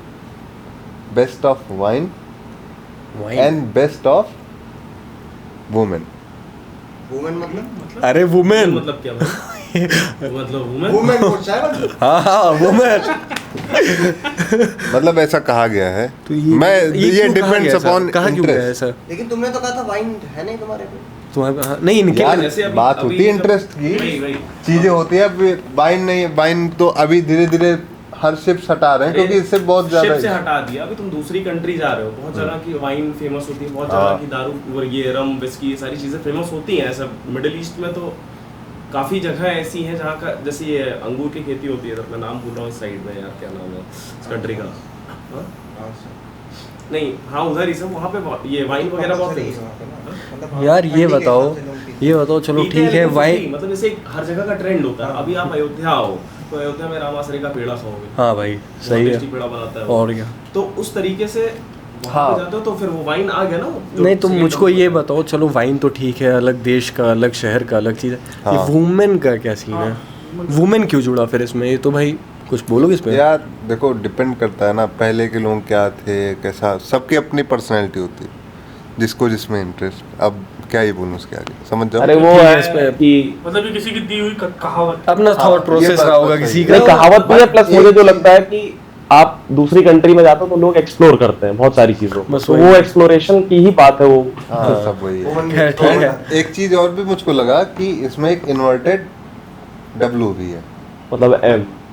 best of wine and best of women. Women मतलब अरे वुमेन. मतलब क्या भाई? मतलब वुमेन. वुमेन को चाहे हाँ वुमेन. मतलब ऐसा कहा गया है. तो ये क्यों कहा डिपेंड्स गया ऐसा? अपॉन कहा क्यों गया इंटरेस्ट. ऐसा? लेकिन तुमने तो कहा था वाइन है नहीं तुम्हारे पे. तुम्हारे हाँ, नहीं इनके यार जैसे अभी- बात अभी होती है जब- इंटरेस्ट की. वही चीजें होती है. अब वाइन नहीं, वाइन तो अभी धीरे धीरे हर शिप्स हटा रहे हैं क्योंकि इससे बहुत शिप से ज्यादा. हटा दिया. अभी तुम दूसरी कंट्री जा रहे हो, बहुत जगह की वाइन फेमस होती है, बहुत हाँ. जगह की दारू और ये रम विस्की ये सारी चीजें फेमस होती हैं. ऐसा मिडिल ईस्ट में तो काफी जगह ऐसी हैं जहाँ का जैसे ये अंगूर की खेती होती है. तो मैं नाम भूल रहा हूँ इस साइड में, यार क्या नाम है इस कंट्री का? हाँ? नहीं हाँ उधर ही सब, वहाँ पे ये वाइन वगैरह बहुत famous। यार ये बताओ चलो पीते ठीक हैं है लेकिन वाइन. free, मतलब जैसे हर जगह का ट्रेंड होता है. अभी आप अयोध्या आओ तो अयोध्या में रामाश्रय का पेड़ा खाओगे. हाँ भाई बहुत सही है. टेस्टी पेड़ा बनाता है वो। और क्या. तो उस तरीके से वहाँ हाँ. पे जाते हो तो फिर वो वाइन आ गया ना. जो नहीं तुम second मुझको number ये पे। बताओ चलो वाइन तो ठीक है, अलग देश का अलग शहर का अलग चीज़ है. हाँ. ये वुमेन का क्या सीन है? वुमेन क्यों जुड़ा फिर इसमें? ये तो भाई कुछ बोलोगे इस पे? यार देखो डिपेंड करता है ना, पहले के लोग क्या थे कैसा. सबकी अपनी पर्सनैलिटी होती है, जिसको जिसमें इंटरेस्ट. अब क्या ही बोलूं उसके आगे, समझ जाओ. अरे वो ठीक है, है इस पे- कि मतलब ये किसी की दी हुई कहावत. अपना थॉट प्रोसेस बात रहा होगा तो किसी सही का. नहीं कहावत भी है, प्लस मुझे जो लगता है कि आप दूसरी कंट्री में जाते हो तो लोग एक्सप्लोर करते हैं बहुत सारी चीजों को. बस तो वही वो है. एक्सप्लोरेशन की ही बात है वो. हाँ सब वही है. खैर ठीक है. एक चीज और भी मुझको लगा कि इसमें एक इन्वर्टेड W भी है. मतलब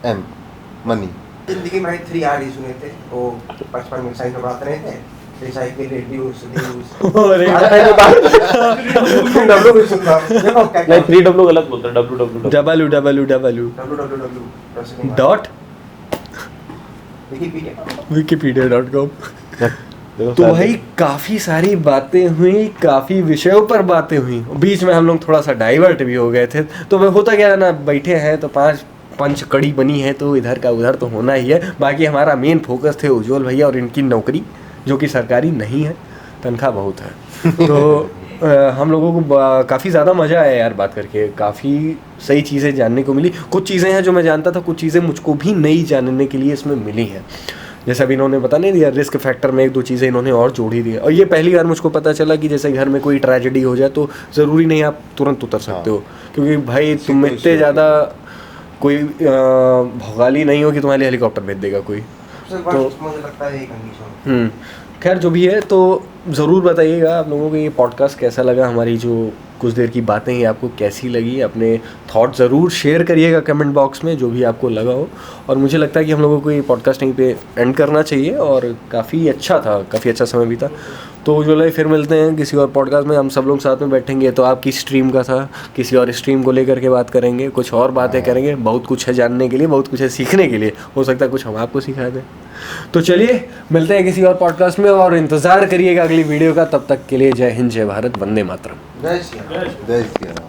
M मनी. जिंदगी में 3 आर सुने थे वो बचपन में साइंस पढ़ाते रहे थे. Recycle reduce news. अरे डब्ल्यू भी सुनता हूं. देखो क्या नहीं 3W गलत बोलते हैं. WWW. www www. Dot Wikipedia. wikipedia.com. देखो तो शायद- भाई काफ़ी सारी बातें हुई, काफ़ी विषयों पर बातें हुई. बीच में हम लोग थोड़ा सा डाइवर्ट भी हो गए थे. तो वह होता क्या है ना, बैठे हैं तो पंच कड़ी बनी है तो इधर का उधर तो होना ही है. बाकी हमारा मेन फोकस थे उज्जवल भैया और इनकी नौकरी जो कि सरकारी नहीं है, तनख्वाह बहुत है. तो हम लोगों को काफ़ी ज़्यादा मज़ा आया यार बात करके. काफ़ी सही चीज़ें जानने को मिली. कुछ चीज़ें हैं जो मैं जानता था, कुछ चीज़ें मुझको भी नई जानने के लिए इसमें मिली हैं. जैसे अभी इन्होंने बता नहीं दिया रिस्क फैक्टर में 1-2 चीज़ें इन्होंने और जोड़ ही दी. और ये पहली बार मुझको पता चला कि जैसे घर में कोई ट्रेजेडी हो जाए तो ज़रूरी नहीं आप तुरंत उतर सकते हो. क्योंकि भाई तुम कोई इतने ज़्यादा कोई भोगाली नहीं हो कि तुम्हारे लिए हेलीकॉप्टर भेज देगा कोई. तो मुझे लगता है ये कंडीशन. खैर जो भी है तो ज़रूर बताइएगा आप लोगों को ये पॉडकास्ट कैसा लगा. हमारी जो कुछ देर की बातें हैं आपको कैसी लगी. अपने थॉट ज़रूर शेयर करिएगा कमेंट बॉक्स में जो भी आपको लगा हो. और मुझे लगता है कि हम लोगों को ये पॉडकास्ट यहीं पे एंड करना चाहिए. और काफ़ी अच्छा था, काफ़ी अच्छा समय बीता. तो जो है फिर मिलते हैं किसी और पॉडकास्ट में. हम सब लोग साथ में बैठेंगे. तो आपकी स्ट्रीम का था, किसी और स्ट्रीम को लेकर के बात करेंगे, कुछ और बातें करेंगे. बहुत कुछ है जानने के लिए, बहुत कुछ है सीखने के लिए. हो सकता है कुछ हम आपको सिखा दें. तो चलिए मिलते हैं किसी और पॉडकास्ट में और इंतज़ार करिएगा अगली वीडियो का. तब तक के लिए जय हिंद, जय भारत, वंदे मातरम. जय श्री राम. जय श्री राम.